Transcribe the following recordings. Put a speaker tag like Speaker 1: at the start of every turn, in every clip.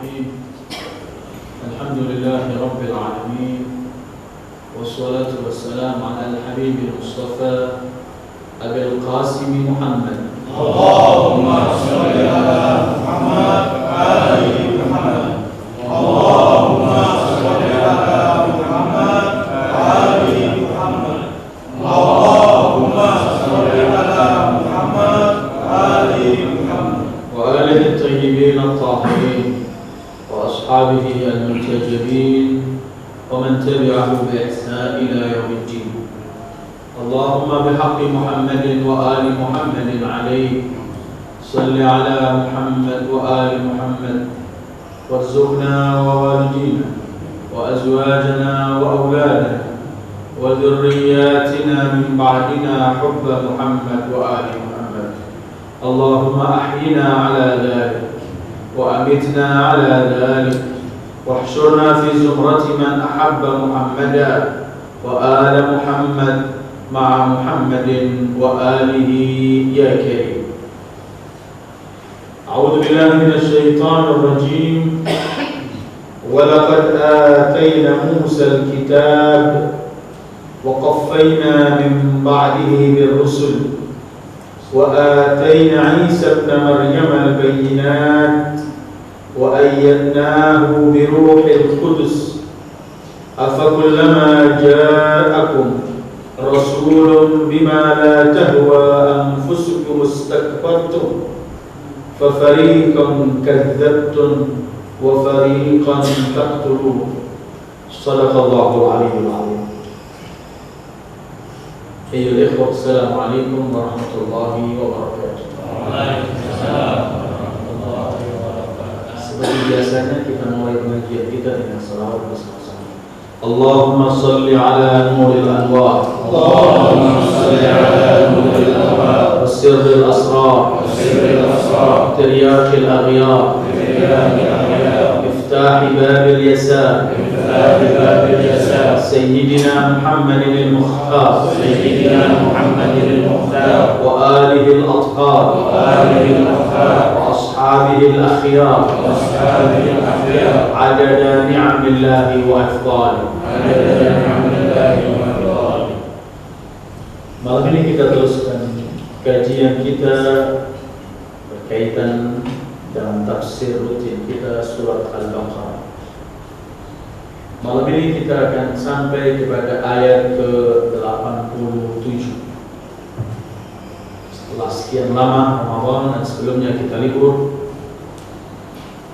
Speaker 1: الرحيم الحمد لله رب العالمين والصلاة والسلام على الحبيب المصطفى أبي القاسم محمد
Speaker 2: اللهم صل على محمد وآل محمد. اللهم صل على محمد وآل محمد. اللهم صل على محمد وآل محمد
Speaker 1: وآله الطيبين الطاهرين وأصحابه المنتجبين ومن تبعه بإحسان إلى يوم الدين. اللهم بحق محمد وآل محمد عليه صل على محمد وآل محمد وارزقنا ووالدينا وأزواجنا وأولادنا وذرياتنا من بعدنا حب محمد وآل محمد. اللهم أحينا على ذلك وأمتنا على ذلك واحشرنا في زمرة من أحب محمدا وآل محمد مع محمد وآله يا كريم. أعوذ بالله من الشيطان الرجيم. ولقد آتينا موسى الكتاب وقفينا من بعده بالرسل وآتينا عيسى ابن مريم البينات وأيدناه بروح القدس أفكلما جاءكم رسول بما لا تهوى أنفسكم استكبرتم ففريقا كذبتم وفريقا تقتلون. صدق الله العلي العظيم. أيها الإخوة السلام عليكم ورحمة الله وبركاته.
Speaker 2: Waalaikumsalam warahmatullahi wabarakatuh.
Speaker 1: Seperti biasanya kita mulai pengajian kita dengan salawat bersama-sama. Allahumma salli ala nuril anwar,
Speaker 2: Allahumma salli ala nuril anwar,
Speaker 1: wasirril asrar,
Speaker 2: wasirril asrar,
Speaker 1: tiryaqil aghyar,
Speaker 2: bi'iyamil ahyar,
Speaker 1: miftahi babil yasar,
Speaker 2: bi'iftahi babil yasar,
Speaker 1: sayyidina Muhammadin al-Mukhtar,
Speaker 2: sayyidina Muhammadin al-Mukhtar,
Speaker 1: wa alihi al-athhar,
Speaker 2: wa alihi al-athhar,
Speaker 1: wa ashabihi al-akhyar,
Speaker 2: wa ashabihi al-akhyar,
Speaker 1: adada ni'amillahi wa afdhalih.
Speaker 2: adada ni'amillahi wa afdhalih.
Speaker 1: Malam ini kita teruskan kajian kita berkaitan dengan tafsir rutin kita surat Al-Baqarah. Malam ini kita akan sampai kepada ayat ke-87. Setelah sekian lama Ramadan dan sebelumnya kita libur,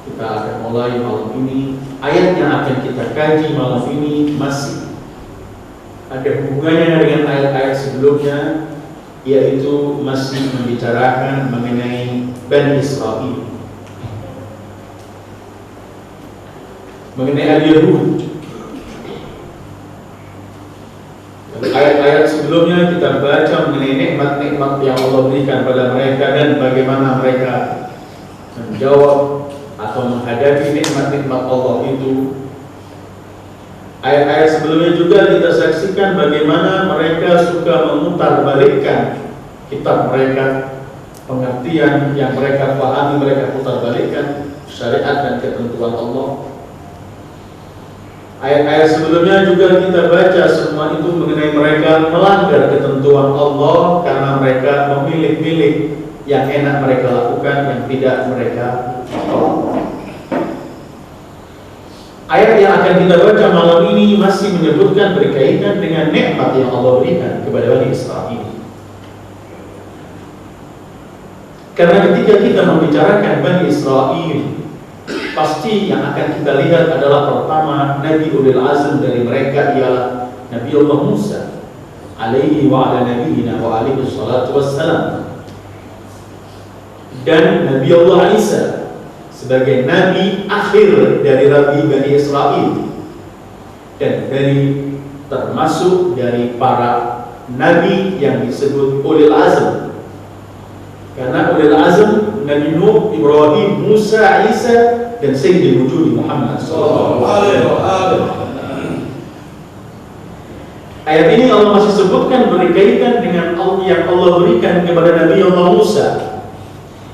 Speaker 1: kita akan mulai malam ini. Ayat yang akan kita kaji malam ini masih ada hubungannya dengan ayat-ayat sebelumnya, yaitu masih membicarakan mengenai Bani Israel, mengenai Al-Yahud. Ayat-ayat sebelumnya kita baca mengenai nikmat-nikmat yang Allah berikan pada mereka dan bagaimana mereka menjawab atau menghadapi nikmat-nikmat Allah itu. Ayat-ayat sebelumnya juga kita saksikan bagaimana mereka suka memutarbalikkan kitab mereka, pengertian yang mereka pahami mereka putarbalikkan syariat dan ketentuan Allah. Ayat-ayat sebelumnya juga kita baca semua itu mengenai mereka melanggar ketentuan Allah karena mereka memilih-milih yang enak mereka lakukan, yang tidak mereka tolak. Ayat yang akan kita baca malam ini masih menyebutkan berkaitan dengan nikmat yang Allah berikan kepada Bani Israel. Karena ketika kita membicarakan Bani Israel, pasti yang akan kita lihat adalah pertama Nabi Ulil Azm dari mereka ialah Nabi Allah Musa alaihi wa ala nabiyina wa alihi salatu wassalam, dan Nabi Allah Isa sebagai nabi akhir dari Nabi Bani Israel dan termasuk dari para nabi yang disebut Ulil Azm. Karena Ulil Azm Nabi Nuh, Ibrahim, Musa, Isa dan Sayyidul Wujud Muhammad sallallahu alaihi wasallam. Ayat ini Allah masih sebutkan berkaitan dengan yang Allah berikan kepada Nabi Allah Musa,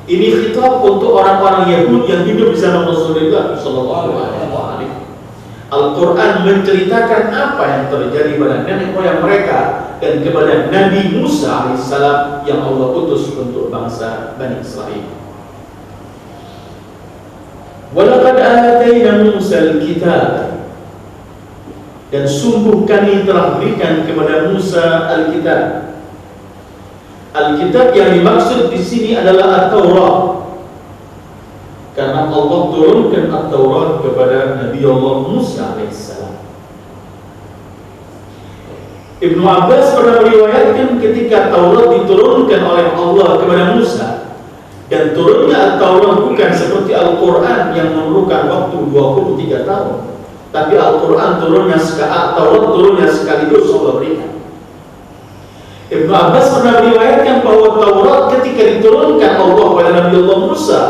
Speaker 1: Ini khitab untuk orang-orang Yahudi yang hidup di zaman Rasulullah sallallahu alaihi wasallam. Al-Quran menceritakan apa yang terjadi pada nenek moyang mereka dan kepada Nabi Musa alaihissalam yang Allah utus untuk bangsa Bani Israel. Walaqad atayna Musa al-kitab, dan sungguh kami telah berikan kepada Musa al-kitab. Al-kitab yang dimaksud di sini adalah At-Taurat, karena Allah turunkan At-Taurat kepada Nabi Allah Musa alaihissalam. Ibnu Abbas pernah meriwayatkan ketika Taurat diturunkan oleh Allah kepada Musa, dan turunnya At-Taurat bukan seperti Al-Quran yang memerlukan waktu 23 tahun, tapi Al-Quran turunnya Taurat turunnya sekaligus Allah berikan. Ibnu Abbas pernah meriwayatkan bahwa Taurat ketika diturunkan Allah kepada Nabi Allah Musa,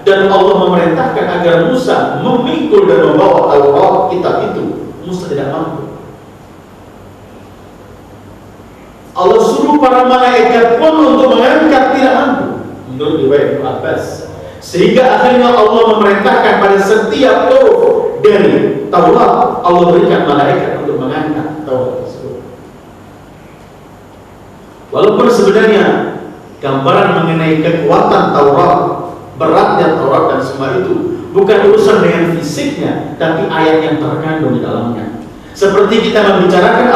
Speaker 1: dan Allah memerintahkan agar Musa memikul dan membawa Taurat kitab itu, Musa tidak mampu. Allah suruh para malaikat pun untuk mengangkat, tidak mampu, menurut riwayat Ibnu Abbas. Sehingga akhirnya Allah memerintahkan pada setiap huruf dari Taurat, Allah berikan malaikat untuk mengangkat Taurat tersebut. Walaupun sebenarnya gambaran mengenai kekuatan Taurat, beratnya Taurat dan semua itu bukan urusan dengan fisiknya, tapi ayat yang terkandung di dalamnya. Seperti kita membicarakan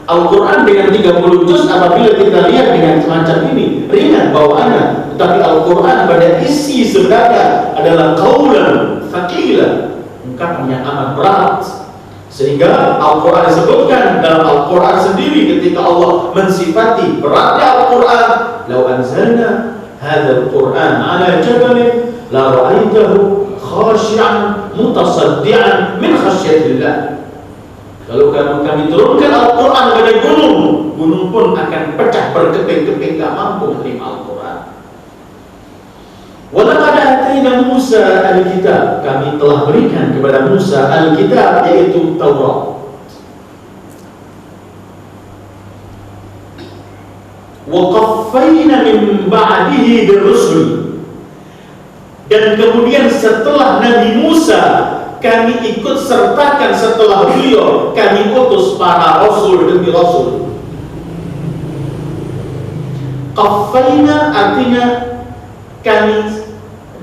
Speaker 1: Al-Quran dengan 30 juz, apabila kita lihat dengan semacam ini ringan bawaannya, tetapi Al-Quran pada isi sebenarnya adalah qaulan thaqilan, ungkapan yang amat berat. Sehingga Al-Quran disebutkan dalam Al-Quran sendiri ketika Allah mensifati beratnya Al-Quran, "Lau anzalna hadzal Qur'an 'ala jabalin la ra'aitahu khashi'an mutasaddian min khasyatillah." Kalau kami turunkan Al-Quran pada gunung, gunung pun akan pecah berkeping-keping, tak mampu menerima Al-Quran. Walaqad atayna Musa al-kitab, kami telah berikan kepada Musa al-kitab, yaitu Taurat. Wa qaffayna min ba'dihi bir-rusul, dan kemudian setelah Nabi Musa kami ikut sertakan, setelah beliau kami utus para rasul demi rasul. Qaffayna artinya kami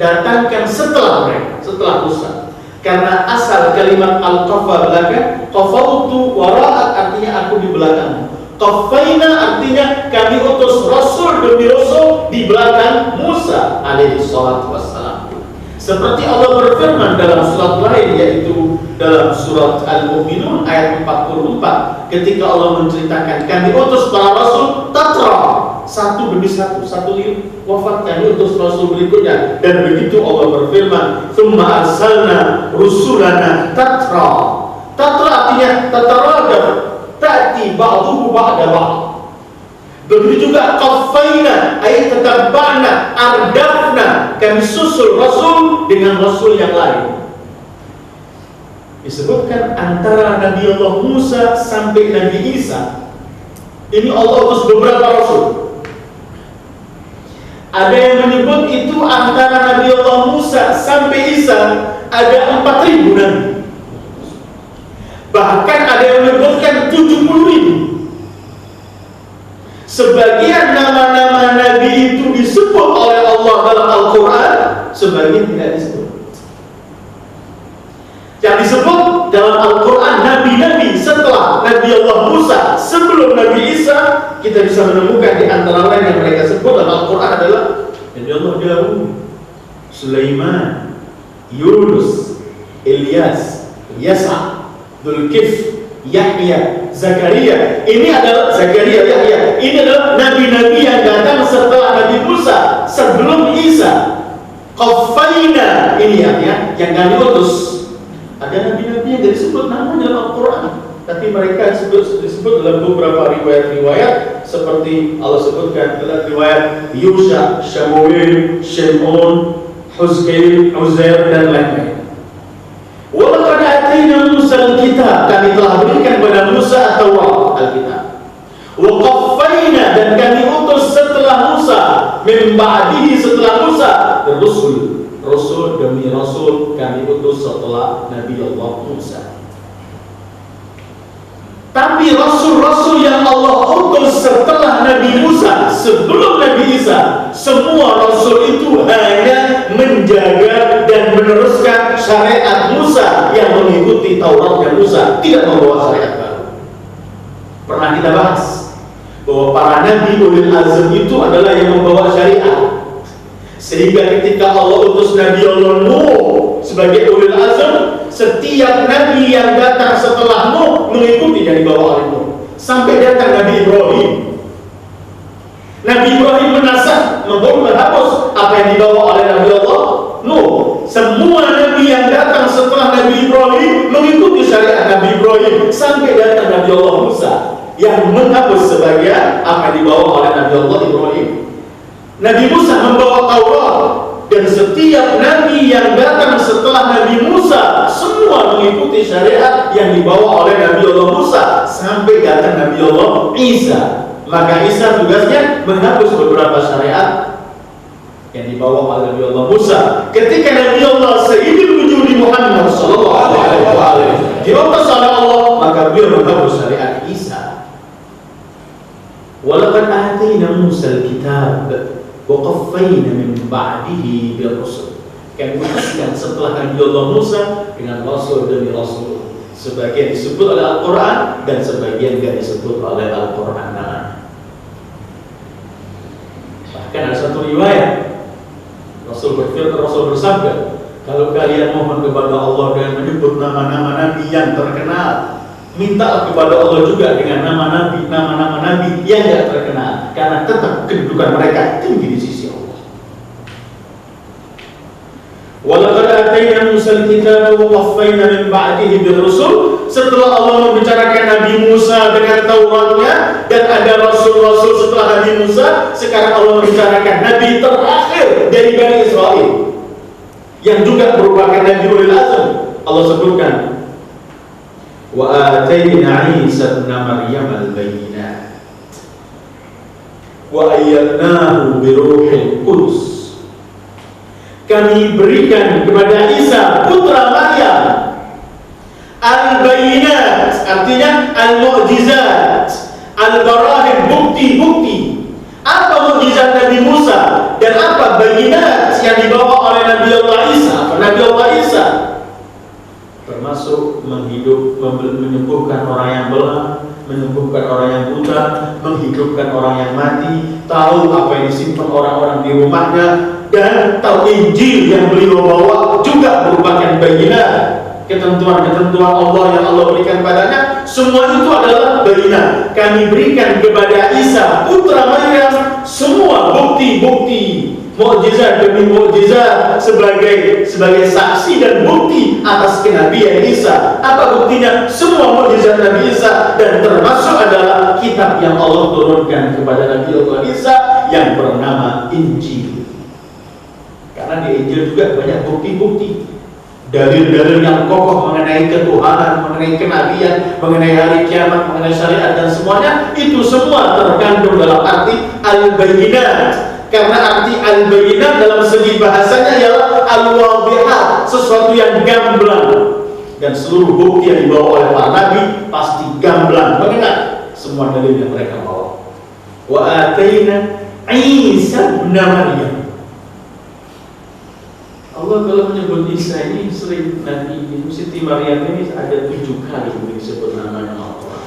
Speaker 1: datangkan setelah mereka, setelah Musa. Karena asal kalimat al-qafa belakang, qafautu wara'ak artinya aku di belakang. Qaffayna artinya kami utus rasul demi rasul di belakang Musa alaihi salatu wassalam. Seperti Allah berfirman dalam surat lain, yaitu dalam surat Al-Mu'minun ayat 44, ketika Allah menceritakan kami utus para rasul tatra, satu demi satu, satu wafat kami utus rasul berikutnya. Dan begitu Allah berfirman, "Tsumma arsalna rusulana tatra." Tatra artinya tataradaf, ta'ti ba'duhu ba'da ba'd. Begitu juga qaffayna, ayat tatabana, ardafna, kami susul rasul dengan rasul yang lain. Disebutkan antara Nabi Allah Musa sampai Nabi Isa, ini Allah utus beberapa rasul. Ada yang menyebut itu antara Nabi Allah Musa sampai Isa ada 4.000 nabi. Bahkan ada yang menyebutkan 70.000. Sebagian nama-nama nabi itu disebut oleh Allah dalam Al-Quran, sebagian tidak disebut. Yang disebut dalam Al-Quran nabi-nabi setelah Nabi Allah Musa, sebelum Nabi Isa, kita bisa menemukan di antara lain yang mereka sebut dalam Al-Quran adalah Nabi Allah Daud, Sulaiman, Yunus, Ilyas, Yasa, Dzulkifl, Yahya, Zakaria. Ini adalah Zakaria, Yahya. Ini adalah nabi-nabi yang datang setelah Nabi Musa, sebelum Isa. Qaffayna, ini ya, yang kami utus. Ada nabi-nabi yang disebut namanya dalam Al-Quran, tapi mereka disebut dalam beberapa riwayat-riwayat, seperti Allah sebutkan dalam riwayat Yusha, Syamuel, Shimon, Huzkail, Uzair, dan lain-lain. Walaqad atayna Musa al-kitab, kami telah berikan kepada Musa At-Taurat, Al-Kitab. Wa qaffayna, dan kami utus setelah Musa min ba'dihi setelah Musa, Rasul demi Rasul kami utus setelah Nabi Allah Musa. Tapi Rasul-Rasul yang Allah utus setelah Nabi Musa, sebelum Nabi Isa, semua Rasul itu hanya menjaga dan meneruskan syariat Musa yang mengikuti Taurat dan Musa, tidak membawa syariat baru. Pernah kita bahas bahwa para Nabi ulil azm itu adalah yang membawa syariat. Sehingga ketika Allah utus Nabi Allah Nuh sebagai ulil azm, setiap Nabi yang datang setelah Nuh mengikuti yang dibawa oleh Nuh. Sampai datang Nabi Ibrahim. Nabi Ibrahim menasah, menghapus apa yang dibawa oleh Nabi Allah Nuh. Semua Nabi yang datang setelah Nabi Ibrahim mengikuti syariat Nabi Ibrahim. Sampai datang Nabi Allah Musa yang menghapus sebagian apa yang dibawa oleh Nabi Allah Ibrahim. Nabi Musa membawa Taurat, dan setiap Nabi yang datang setelah Nabi Musa semua mengikuti syariat yang dibawa oleh Nabi Allah Musa sampai datang Nabi Allah Isa. Maka Isa tugasnya menghapus beberapa syariat yang dibawa oleh Nabi Allah Musa. Ketika Nabi Allah Sayyidul Wujudi Muhammad sallallahu alaihi wasallam diutus oleh Allah, maka beliau menghapus syariat Isa. Walaqad atayna Musa al-kitab wa qaffayna min ba'dihi bil rusul. Kami utuskan setelah Nabi Allah Musa dengan rasul demi rasul. Sebagian disebut oleh Al-Quran dan sebagian tidak disebut oleh Al-Quran. Bahkan ada satu riwayat Rasul bersabda, kalau kalian mohon kepada Allah dengan menyebut nama-nama Nabi yang terkenal, minta kepada Allah juga dengan nama-nama Nabi yang tidak terkenal, karena tetap kedudukan mereka tinggi di sisi Allah. Walaqad atayna Musa al-kitaba wa qaffayna min ba'dihi bir-rusul. Setelah Allah membicarakan Nabi Musa dengan Tauratnya dan ada rasul-rasul setelah Nabi Musa, sekarang Allah membicarakan Nabi terakhir dari Bani Israel yang juga merupakan Nabi ulil azm. Allah sebutkan wa atayna Isa ibn Maryam al-bayyinat wa ayyadnahu bi ruhil qudus. Kami berikan kepada Isa putra Maryam al-bayyinat, artinya al-mu'jizat, al-barahin, bukti-bukti. Apa mukjizat Nabi Musa dan apa bayyinat yang dibawa oleh Nabi Allah Isa? Nabi Allah Isa termasuk menyembuhkan orang yang belah, menyembuhkan orang yang buta, menghidupkan orang yang mati, tahu apa yang disimpan orang-orang di rumahnya, dan tahu Injil yang beliau bawa juga merupakan bayyinat. Ketentuan-ketentuan Allah yang Allah berikan padanya, semua itu adalah bayyinat. Kami berikan kepada Isa putra Maryam semua bukti-bukti, mukjizat demi mukjizat sebagai saksi dan bukti atas kenabian Isa. Apa buktinya? Semua mukjizat Nabi Isa, dan termasuk adalah kitab yang Allah turunkan kepada Nabi Allah Isa yang bernama Injil. Karena di Injil juga banyak bukti-bukti, dalil-dalil yang kokoh mengenai ketuhanan, mengenai kenabian, mengenai hari kiamat, mengenai syariat dan semuanya itu semua terkandung dalam arti al-bayyinat. Karena arti al-bayyinat dalam segi bahasanya ialah al-wadhihat, sesuatu yang gamblang, dan seluruh bukti yang dibawa oleh para nabi pasti gamblang mengenai semua dalil yang mereka bawa. Wa atayna Isa ibn Maryam. Allah kalau menyebut Isa ini sering, Nabi Siti Maryam ini ada 7 kali disebut namanya Al-Quran.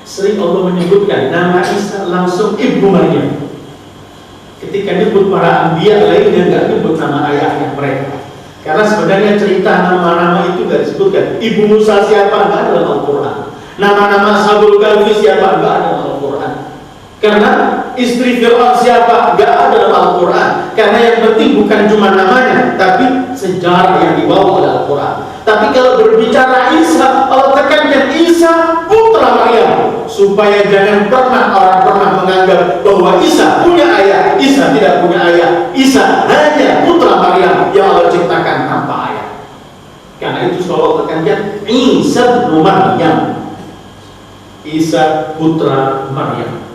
Speaker 1: Sering Allah menyebutkan nama Isa langsung Ibu Maryam. Ketika nyebut para anbiya lainnya nggak nyebut nama ayahnya mereka. Karena sebenarnya cerita nama-nama itu nggak disebutkan. Ibu Musa siapa nggak ada dalam Al-Quran. Nama-nama Ashabul Kahfi siapa nggak ada dalam Al-Quran. Karena istri Fir'aun siapa nggak ada dalam Al-Quran. Karena yang penting bukan cuma namanya, tapi sejarah yang dibawa oleh Al-Quran. Tapi kalau berbicara Isa, Allah tekankan Isa putra Maryam, supaya jangan pernah orang menganggap bahwa Isa punya ayah. Isa tidak punya ayah. Isa hanya putra Maryam yang Allah ciptakan tanpa ayah. Karena itu Allah tekankan Isa bin Maryam, Isa putra Maryam.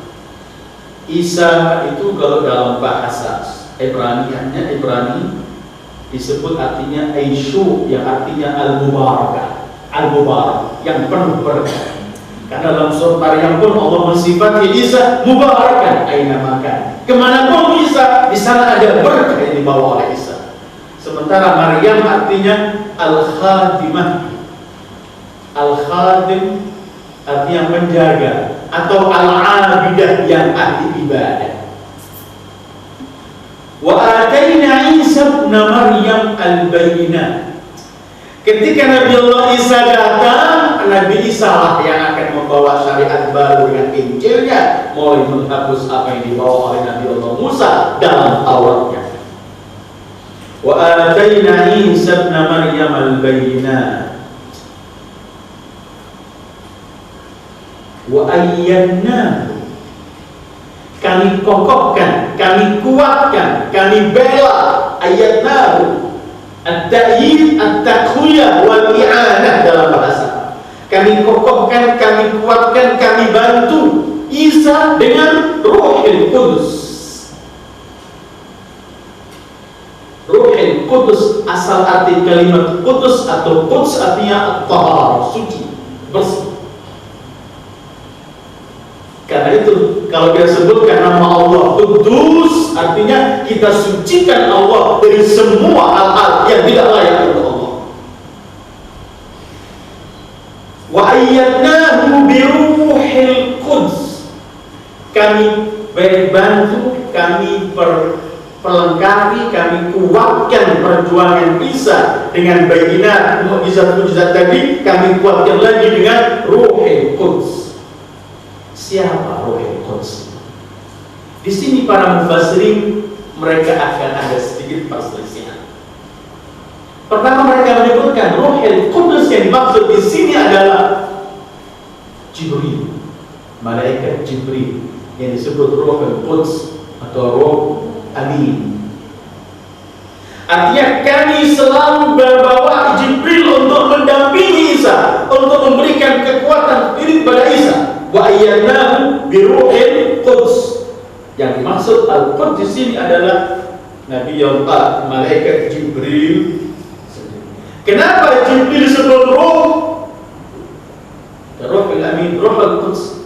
Speaker 1: Isa itu kalau dalam bahasa Ibrani disebut artinya Aisyu, yang artinya Al-Mubarak, yang penuh berkah. Karena dalam surat Maryam pun Allah mensifati Isa mubarakan aina makan. Kemanapun Isa, di sana ada berkah yang dibawa oleh Isa. Sementara Maryam artinya Al-Khadimah. Al-Khadim artinya menjaga, atau Al-Abidah yang ahli ibadah. Wa atayna Isa ibn Maryam al-bayyinat. Ketika Nabi Allah Isa datang, Nabi Isa lah yang akan membawa syariat baru dengan Injilnya, mulai menghapus apa yang dibawa oleh Nabi Allah Musa dalam Tauratnya. Wa atayna Isa ibn Maryam al-bayyinat wa ayyadnahu. Kami kokohkan, kami kuatkan, kami bela. Ayyadnahu, at-ta'yid, at-taqwiyah wal i'anah dalam bahasa. Kami kokohkan, kami kuatkan, kami bantu Isa dengan Ruhul Qudus. Ruhul Qudus, asal arti kalimat Qudus atau Quds artinya at-tahar, suci, bersih. Karena itu kalau dia sebutkan nama Allah Qudus, artinya kita sucikan Allah dari semua hal-hal yang tidak layak untuk Allah. Wa ayyadnahu bi Ruhil Quds. Kami bantu, kami perlengkapi, kami kuatkan perjuangan Isa dengan bayinat, mukjizat-mukjizat tadi, kami kuatkan lagi dengan Ruhul Quds. Siapa Ruhul Quds? Di sini para mufassirin mereka akan ada sedikit perselisihan. Pertama, mereka menyebutkan Ruhul Qudus yang dimaksud di sini adalah Jibril, malaikat Jibril, yang disebut Ruhul Quds atau Ruh Amin. Artinya kami selalu membawa Jibril untuk mendampingi Isa, untuk memberikan kekuatan spirit pada Isa. Wa ayyadnahu bi Ruhil Quds. Yang dimaksud Al-Quds di sini adalah Nabi Allah, malaikat Jibril. Kenapa Jibril disebut Ruh? Ruhul Amin, Ruhul Quds.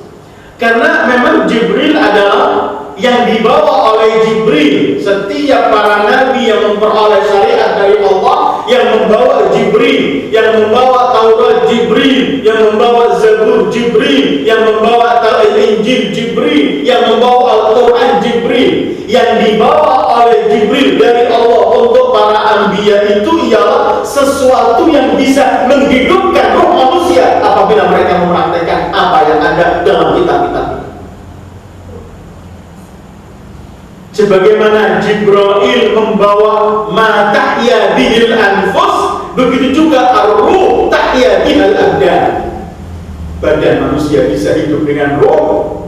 Speaker 1: Karena memang Jibril adalah yang dibawa oleh Jibril. Setiap para nabi yang memperoleh syariat dari Allah, yang membawa Jibril, yang membawa Taurat Jibril, yang membawa Zabur Jibril, yang membawa Injil Jibril, yang membawa Al-Quran Jibril. Yang dibawa oleh Jibril dari Allah untuk para anbiya itu ialah sesuatu yang bisa menghidupkan roh manusia apabila mereka mempraktekkan apa yang ada dalam kitab-kitab ini. Sebagaimana Jibril membawa ma tahya bihil anfus, begitu juga ar-ruh tahya bihil abdan. Badan manusia bisa hidup dengan roh.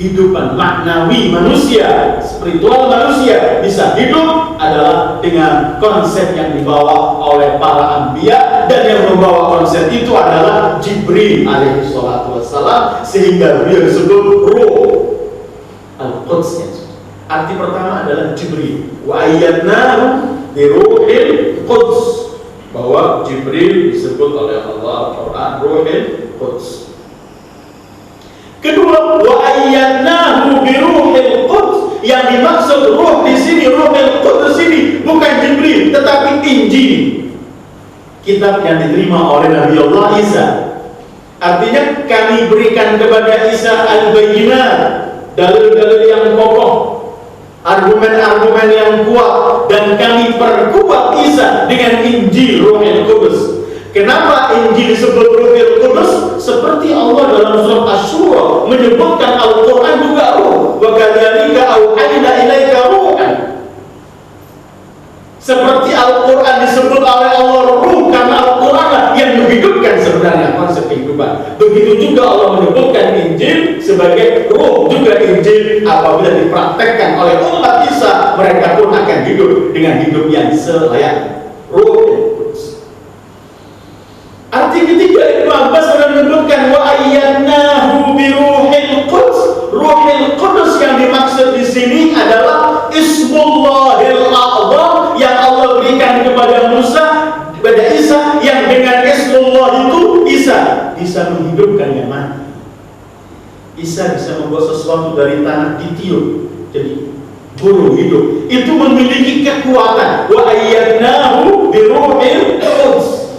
Speaker 1: Hidupan maknawi manusia, spiritual manusia bisa hidup adalah dengan konsep yang dibawa oleh para anbiya, dan yang membawa konsep itu adalah Jibril alaihi salatu wassalam, sehingga beliau disebut Ruh Al-Quds. Arti pertama adalah Jibril. Wa ayyadnahu bi Ruhil Quds, bahwa Jibril disebut oleh Allah Al-Quran Ruhil Quds. Kedua, wa ayyadnahu bi Ruhil Quds. Yang dimaksud ruh di sini, Ruhil Quds ini bukan Jibril, tetapi Injil, kitab yang diterima oleh Nabi Allah Isa. Artinya kami berikan kepada Isa al-bayyinat, dalil-dalil yang kokoh, argumen-argumen yang kuat, dan kami perkuat Isa dengan Injil Ruhul Qudus. Kenapa Injil disebut Ruhul Qudus? Seperti Allah dalam surat Asy-Syura menyebutkan Al-Quran juga ruh. Wa kadzalika auhayna ilaika ruhan. Seperti Al-Quran disebut oleh Allah ruh, karena Al-Quran yang menghidupkan sebenarnya konsep kehidupan. Begitu juga Allah menyebutkan Injil sebagai ruh, juga Injil apabila dipraktekkan oleh umat Isa, mereka pun akan hidup dengan hidup yang selayaknya. Ruh. Arti ketiga, Ibnu Abbas menyebutkan wa ayyadnahu bi Ruhil Quds. Ruhil Qudus yang dimaksud Isa bisa membuat sesuatu dari tanah ditiup jadi burung hidup. Itu memiliki kekuatan. Wa ayyadnahu biruhil quds.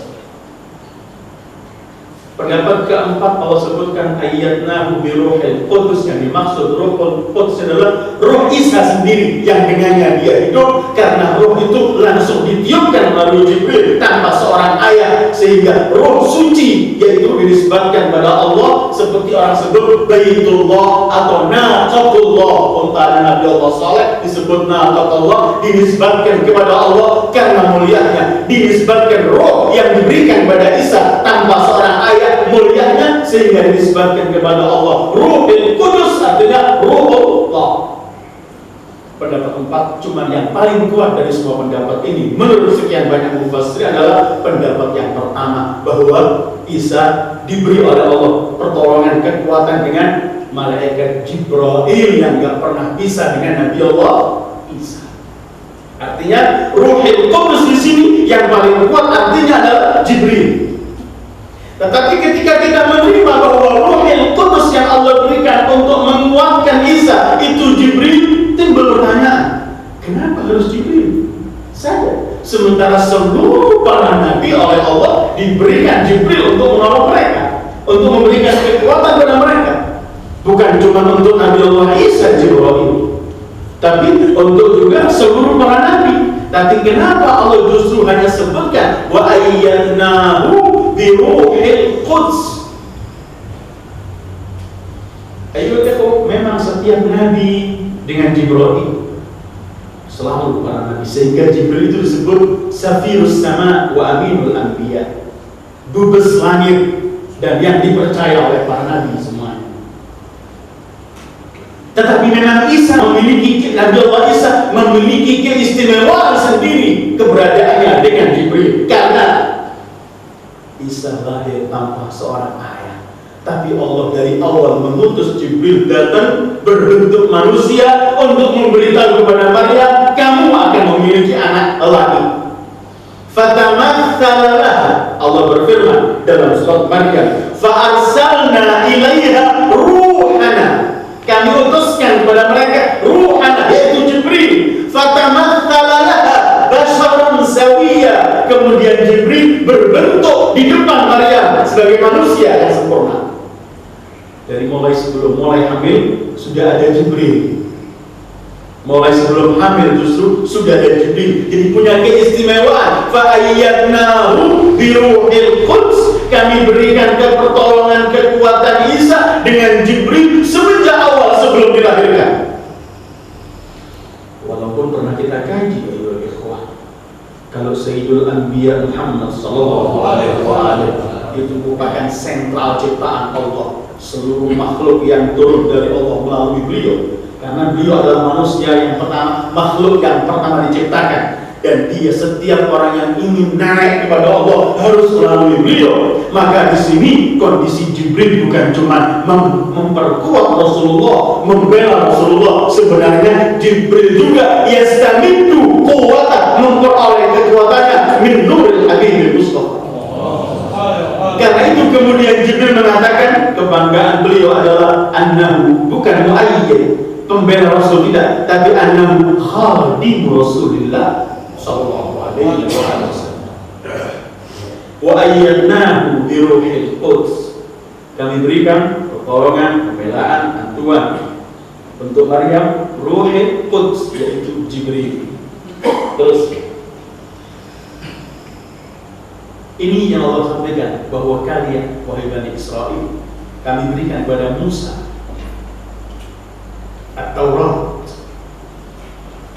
Speaker 1: Pendapat keempat, Allah sebutkan ayyadnahu biruhil quds, yang dimaksud Ruhul Quds adalah Ruh Isa sendiri yang dengannya dia hidup, karena Ruh itu langsung ditiupkan melalui Jibril tanpa seorang ayat, sehingga Ruh suci yaitu dinisbatkan pada Allah, seperti orang sebut Baitullah atau Naqatullah. Unta Nabi Allah Saleh disebut Naqatullah, dinisbatkan kepada Allah karena mulianya. Dinisbatkan Ruh yang diberikan pada Isa tanpa seorang ayat, mulianya, sehingga dinisbatkan kepada Allah. Ruhul Qudus artinya Ruhullah. Pendapat empat, cuma yang paling kuat dari semua pendapat ini menurut sekian banyak mufassir adalah pendapat yang pertama, bahwa Isa diberi oleh Allah pertolongan kekuatan dengan malaikat Jibril yang gak pernah bisa dengan Nabi Allah Isa. Artinya Ruhul Qudus di sini yang paling kuat artinya adalah Jibril. Tetapi ketika kita menerima bahwa Ruhul Qudus yang Allah berikan untuk menguatkan Isa itu Jibril, timbul pertanyaan, kenapa harus Jibril saja? Sementara seluruh para nabi oleh Allah diberikan Jibril untuk menolong mereka, untuk memberikan kekuatan kepada mereka. Bukan cuma untuk Nabi Allah Isa Jibril ini, tapi untuk juga seluruh para nabi. Tapi kenapa Allah justru hanya sebutkan wa ayyadnahu biruhil quds? Ayo teko, memang setiap nabi dengan Jibril selalu para nabi, sehingga Jibril itu disebut Safirus Sama wa Aminul Anbiya, dubes langit dan yang dipercaya oleh para nabi semuanya. Tetapi memang Isa memiliki, Nabi Allah Isa memiliki keistimewaan sendiri keberadaannya dengan Jibril, karena Isa lahir tanpa seorang ayah. Tapi Allah dari awal mengutus Jibril datang berbentuk manusia untuk memberitahu kepada Maryam, kamu akan memiliki anak laki. Fatamatsalaha, Allah berfirman dalam surat Maryam, fa arsalna ilaiha ruhana, kami utuskan kepada mereka ruhana yaitu Jibril. Fatamatsalaha basharan sawiyya, kemudian Jibril berbentuk di depan Maryam sebagai manusia yang sempurna. Dari sebelum mulai hamil sudah ada Jibril. Mulai sebelum hamil justru sudah ada Jibril. Jadi punya keistimewaan. Fa ayyadnahu biruhil quds, kami berikan pertolongan kekuatan Isa dengan Jibril semenjak awal sebelum dilahirkan. Walaupun pernah kita kaji kalau Sayyidul Anbiya Muhammad sallallahu alaihi wasallam itu merupakan sentral ciptaan Allah. Seluruh makhluk yang turun dari Allah melalui beliau, karena beliau adalah manusia yang pertama, makhluk yang pertama diciptakan, dan dia setiap orang yang ingin naik kepada Allah harus melalui beliau. Maka di sini kondisi Jibril bukan cuma memperkuat Rasulullah, membela Rasulullah, sebenarnya Jibril juga yastamidu quwwatan, memperoleh kekuatannya min nuril habibil mustafa. Karena itu kemudian Jibril mengatakan kebanggaan beliau adalah annahu, bukan muayyid, pembela Rasul tidak, tapi annahu khadim Rasulillah sallallahu alaihi wasallam. Wa ayyadnahu bi ruhil quds, kami berikan pertolongan, pembelaan, bantuan untuk Maryam, Ruhul Quds yaitu Jibril. Terus ini yang Allah sampaikan, bahwa kalian wahai Bani Israel, kami berikan kepada Musa At-Taurat,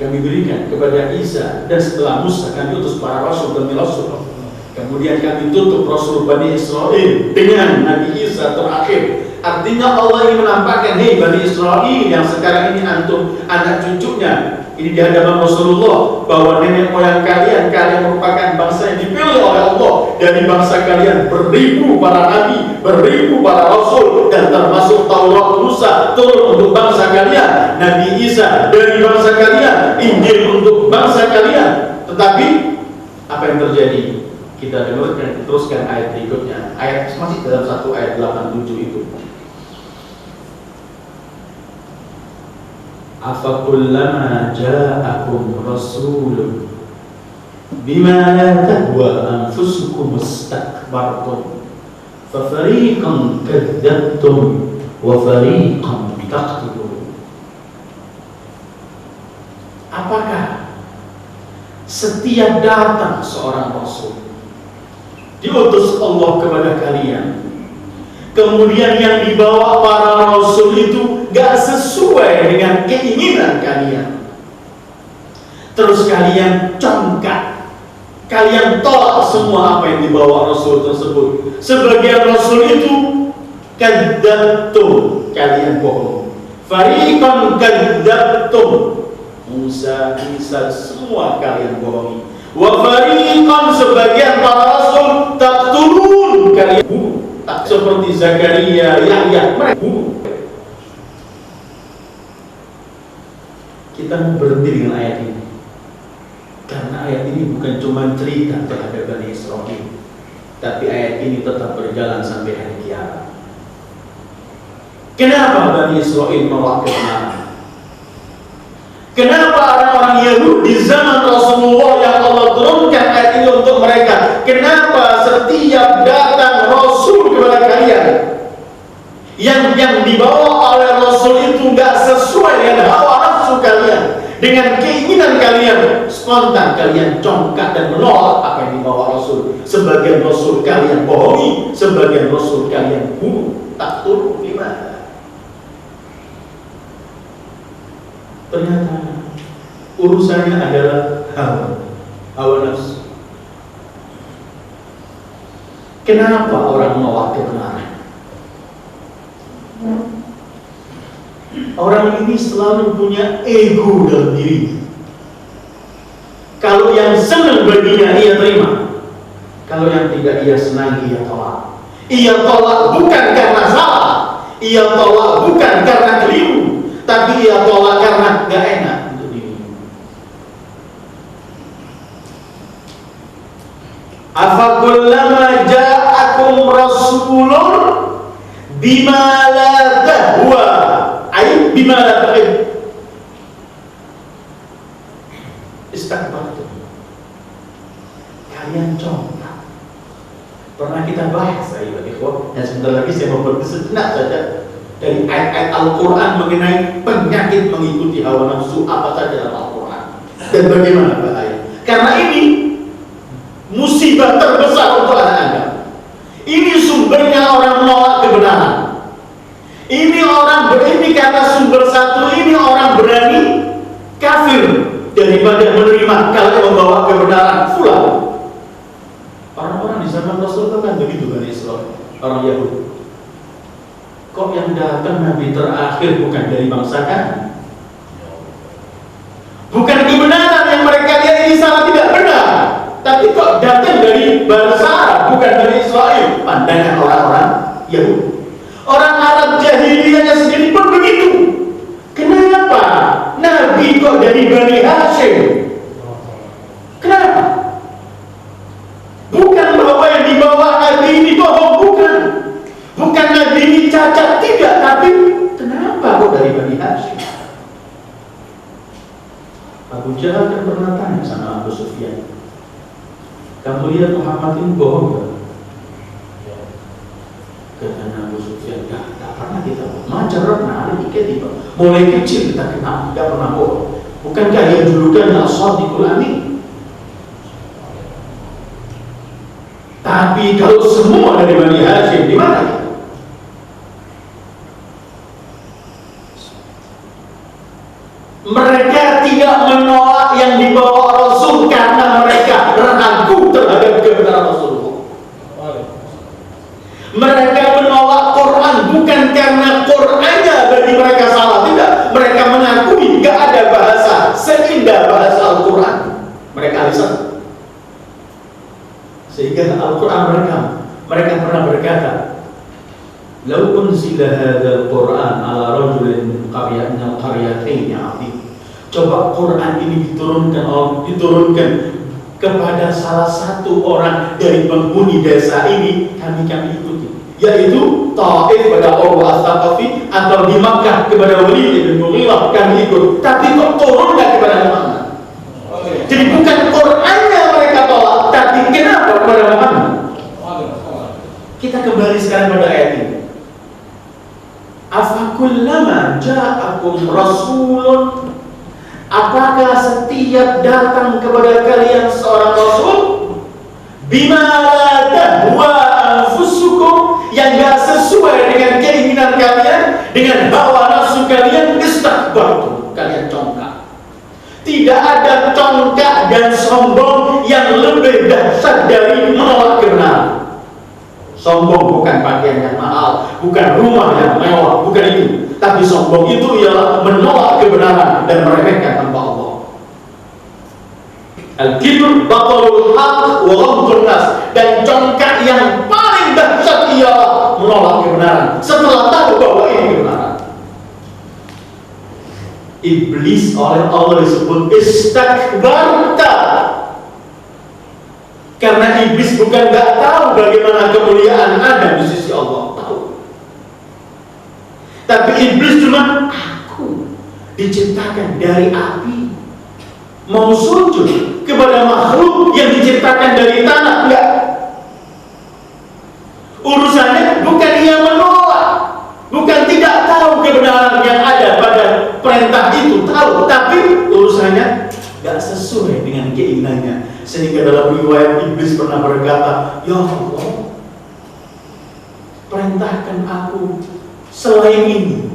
Speaker 1: kami berikan kepada Isa, dan setelah Musa kami utus para rasul demi rasul. Kemudian kami tutup Rasul Bani Israel dengan Nabi Isa terakhir. Artinya Allah ingin menampakkan, hei Bani Israel yang sekarang ini antum anak cucunya, ini di hadapan Rasulullah, bahwa nenek moyang kalian merupakan bangsa yang dipilih oleh Allah. Dari bangsa kalian beribu para nabi, beribu para rasul, dan termasuk Taurat Musa turun untuk bangsa kalian, Nabi Isa dari bangsa kalian, Injil untuk bangsa kalian. Tetapi apa yang terjadi? Kita dengarkan, teruskan ayat berikutnya. Ayat masih dalam satu ayat 87 itu. Afakullama ja'akum rasulun bima la tahwa anfusukum istakbartum fafariqan kadzdzabtum wa fariqan taqtulun. Apakah setiap datang seorang rasul diutus Allah kepada kalian, kemudian yang dibawa para rasul itu gak sesuai dengan keinginan kalian, terus kalian congkak, kalian tolak semua apa yang dibawa rasul tersebut. Sebagian rasul itu kadzdzabtum, kalian bohong. Fariqan kadzdzabtum, Musa, Isa, semua kalian bohongi. Wa fariqan, sebagian para rasul taqtulun, kalian bunuh. Tak seperti Zakaria, Yahya, mereka bunuh. Kita mau berhenti dengan ayat ini karena ayat ini bukan cuma cerita terhadap Bani Israil, tapi ayat ini tetap berjalan sampai hari kiamat. Kenapa Bani Israil menolak kebenaran? Kenapa orang-orang Yahudi di zaman Rasulullah yang Allah turunkan ayat ini untuk mereka? Kenapa setiap datang Rasul kepada kalian yang dibawa oleh Rasul itu nggak sesuai dengan hawa nafsu kalian, dengan keinginan kalian, spontan kalian congkak dan menolak apa yang dibawa Rasul? Sebagian Rasul kalian bohongi, sebagian Rasul kalian bunuh. Tak turun gimana? Ternyata urusannya adalah hawa nafsu. Kenapa orang menolak kebenaran? Orang ini selalu punya ego dalam diri. Kalau yang senang baginya ia terima, kalau yang tidak ia senangi ia tolak. Ia tolak bukan karena salah, ia tolak bukan karena keliru, tapi ia tolak karena gak enak untuk dirinya. Afakullama ja'akum rasulun bima la tahwa, ay bima la tahib istakbartum, kalian congkak. Pernah kita bahas ya ikhwah, dan sebentar lagi saya mau berkesejenak saja dari ayat-ayat Al-Quran mengenai penyakit mengikuti hawa nafsu apa saja dalam Al-Quran dan bagaimana bahaya. Karena ini musibah terbesar untuk anak Anda. Ini sumbernya orang menolak kebenaran. Ini orang berani karena sumber satu ini orang berani kafir daripada menerima kalau membawa kebenaran full. Orang-orang di zaman Rasul kan begitu Bani Israil, orang Yahudi. Kok yang datang Nabi terakhir bukan dari bangsa kami? Bukan kebenaran yang mereka lihat ini salah tidak benar, tapi kok datang dari bangsa Arab, bukan dari Israel. Pandangan orang-orang Yahudi. Orang Arab jahiliyahnya sendiri pun begitu. Kenapa Nabi kok dari Bani Hashim? Kenapa? Bukan bahwa yang dibawa Nabi ini bohong, bukan. Bukan Nabi ini cacat, tidak. Tapi kenapa kok dari Bani Hashim? Abu Jahal kan pernah tanya sama Abu Sufyan, kamu lihat Muhammad ini bohong gak? Kata Abu Sufyan, tak pernah kita bohong. Majarabna alaihi kadhiba. Mulai kecil kita kenal, tidak pernah bohong. Bukankah yang julukannya As-Shadiqul Amin? Tapi kalau semua dari Bani Hashim, di mana kita? Mereka tidak menolak yang dibawa Rasul karena mereka ragu terhadap kebenaran Rasulullah. Mereka menolak Quran bukan karena Qurannya bagi mereka salah, tidak. Mereka mengakui gak ada bahasa seindah bahasa Al-Quran. Mereka lisan. Sehingga Al-Quran mereka pernah berkata, "Lau unzila hadzal Qur'an ala rajulin min qaryatayn 'azim." Coba Quran ini diturunkan kepada salah satu orang dari penghuni desa ini, kami ikuti, yaitu Taif pada Urwa As-Saqafi, atau di Makkah kepada Walid bin Mughirah, kami ikut, tapi kok turun nggak kepada Muhammad? Jadi bukan Qurannya mereka tolak, tapi kenapa kepada Muhammad? Kita kembali sekarang pada ayat ini. Afakullama ja'akum rasulun, apakah setiap datang kepada kalian seorang rasul bima la tahwa anfusukum, yang gak sesuai dengan keinginan kalian, dengan hawa nafsu kalian, istakbartum, kalian congkak. Tidak ada congkak dan sombong yang lebih dahsyat dari menolak kebenaran. Sombong bukan pakaian yang mahal, bukan rumah yang mewah, bukan itu. Tapi sombong itu ialah menolak kebenaran dan meremehkan hamba Allah. Al-kibr batalul haq wa ghamdun nas, dan congkak yang paling dahsyat ialah menolak kebenaran setelah tahu bahwa ini kebenaran. Iblis oleh Allah disebut istakbarta, karena iblis bukan gak tahu bagaimana kemuliaan ada di sisi Allah, tahu. Tapi iblis cuma, aku diciptakan dari api, mau sujud kepada makhluk yang diciptakan dari tanah, enggak. Urusannya bukan ia menolak, bukan tidak tahu kebenaran yang ada pada perintah itu, tahu, tapi urusannya gak sesuai dengan keinginannya. Sehingga dalam riwayat iblis pernah berkata, ya Allah, perintahkan aku selain ini,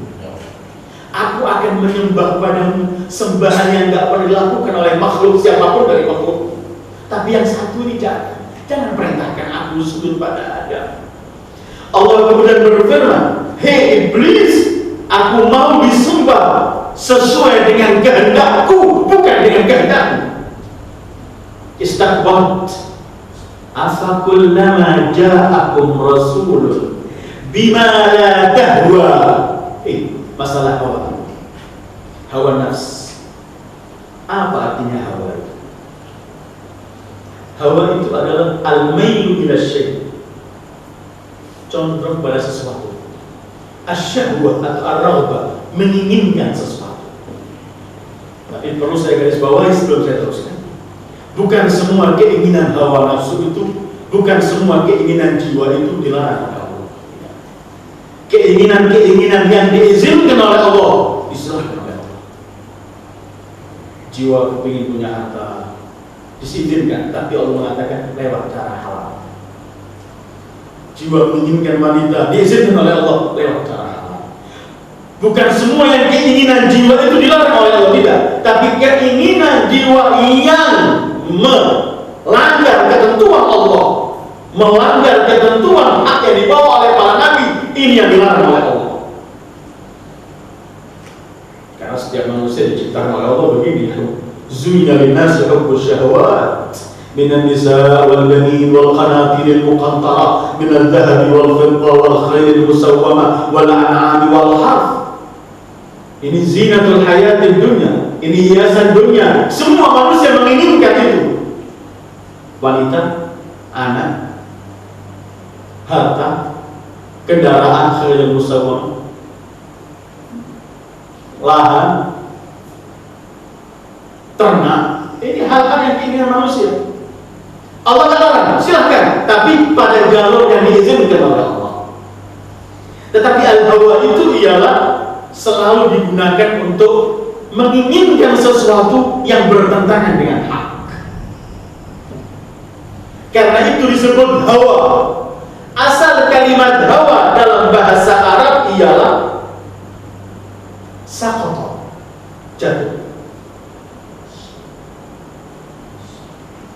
Speaker 1: aku akan menyembah padamu sembahan yang gak pernah dilakukan oleh makhluk siapapun dari makhluk. Tapi yang satu ini jangan perintahkan aku sujud pada Adam. Allah kemudian berfirman, hei iblis, aku mau disembah sesuai dengan kehendakku, bukan dengan kehendakmu. Istakbart. Afakullama ja'akum rasulun bima la tahwa. Masalah hawa nafs. Apa artinya hawa itu? Hawa itu adalah al-mailu ila syai', condong pada sesuatu. Asyahwah atau ar-raghbah, menginginkan sesuatu. Tapi perlu saya garis bawahi sebelum saya teruskan, bukan semua keinginan hawa nafsu itu, bukan semua keinginan jiwa itu dilarang oleh Allah. Keinginan-keinginan yang diizinkan oleh Allah diserahkan oleh Allah. Jiwa kepingin punya harta, diizinkan, tapi Allah mengatakan lewat cara halal. Jiwa menginginkan wanita, diizinkan oleh Allah lewat cara halal. Bukan semua yang keinginan jiwa itu dilarang oleh Allah, tidak. Tapi keinginan jiwa yang melanggar ketentuan Allah, melanggar ketentuan hak yang dibawa oleh para nabi, ini yang dilarang oleh Allah. Karena setiap manusia diciptakan oleh Allah begini, zuyyina linnasi hubbus syahawat minan nisa wal banin wal qanatir al muqantara min al dhahab wal fidda wal khayl al musawwama wal an'am wal harth. Ini zinatul hayatid dunya, ini hiasan dunia. Semua manusia menginginkan itu. Wanita, anak, harta, kendaraan khayl musawwama, lahan, ternak. Ini hal-hal yang keinginan manusia. Allah larang, silahkan, tapi pada jalur yang diizinkan oleh Allah. Tetapi al-hawa itu ialah selalu digunakan untuk menginginkan sesuatu yang bertentangan dengan hak. Karena itu disebut hawa. Asal kalimat hawa dalam bahasa Arab ialah saqata, jatuh.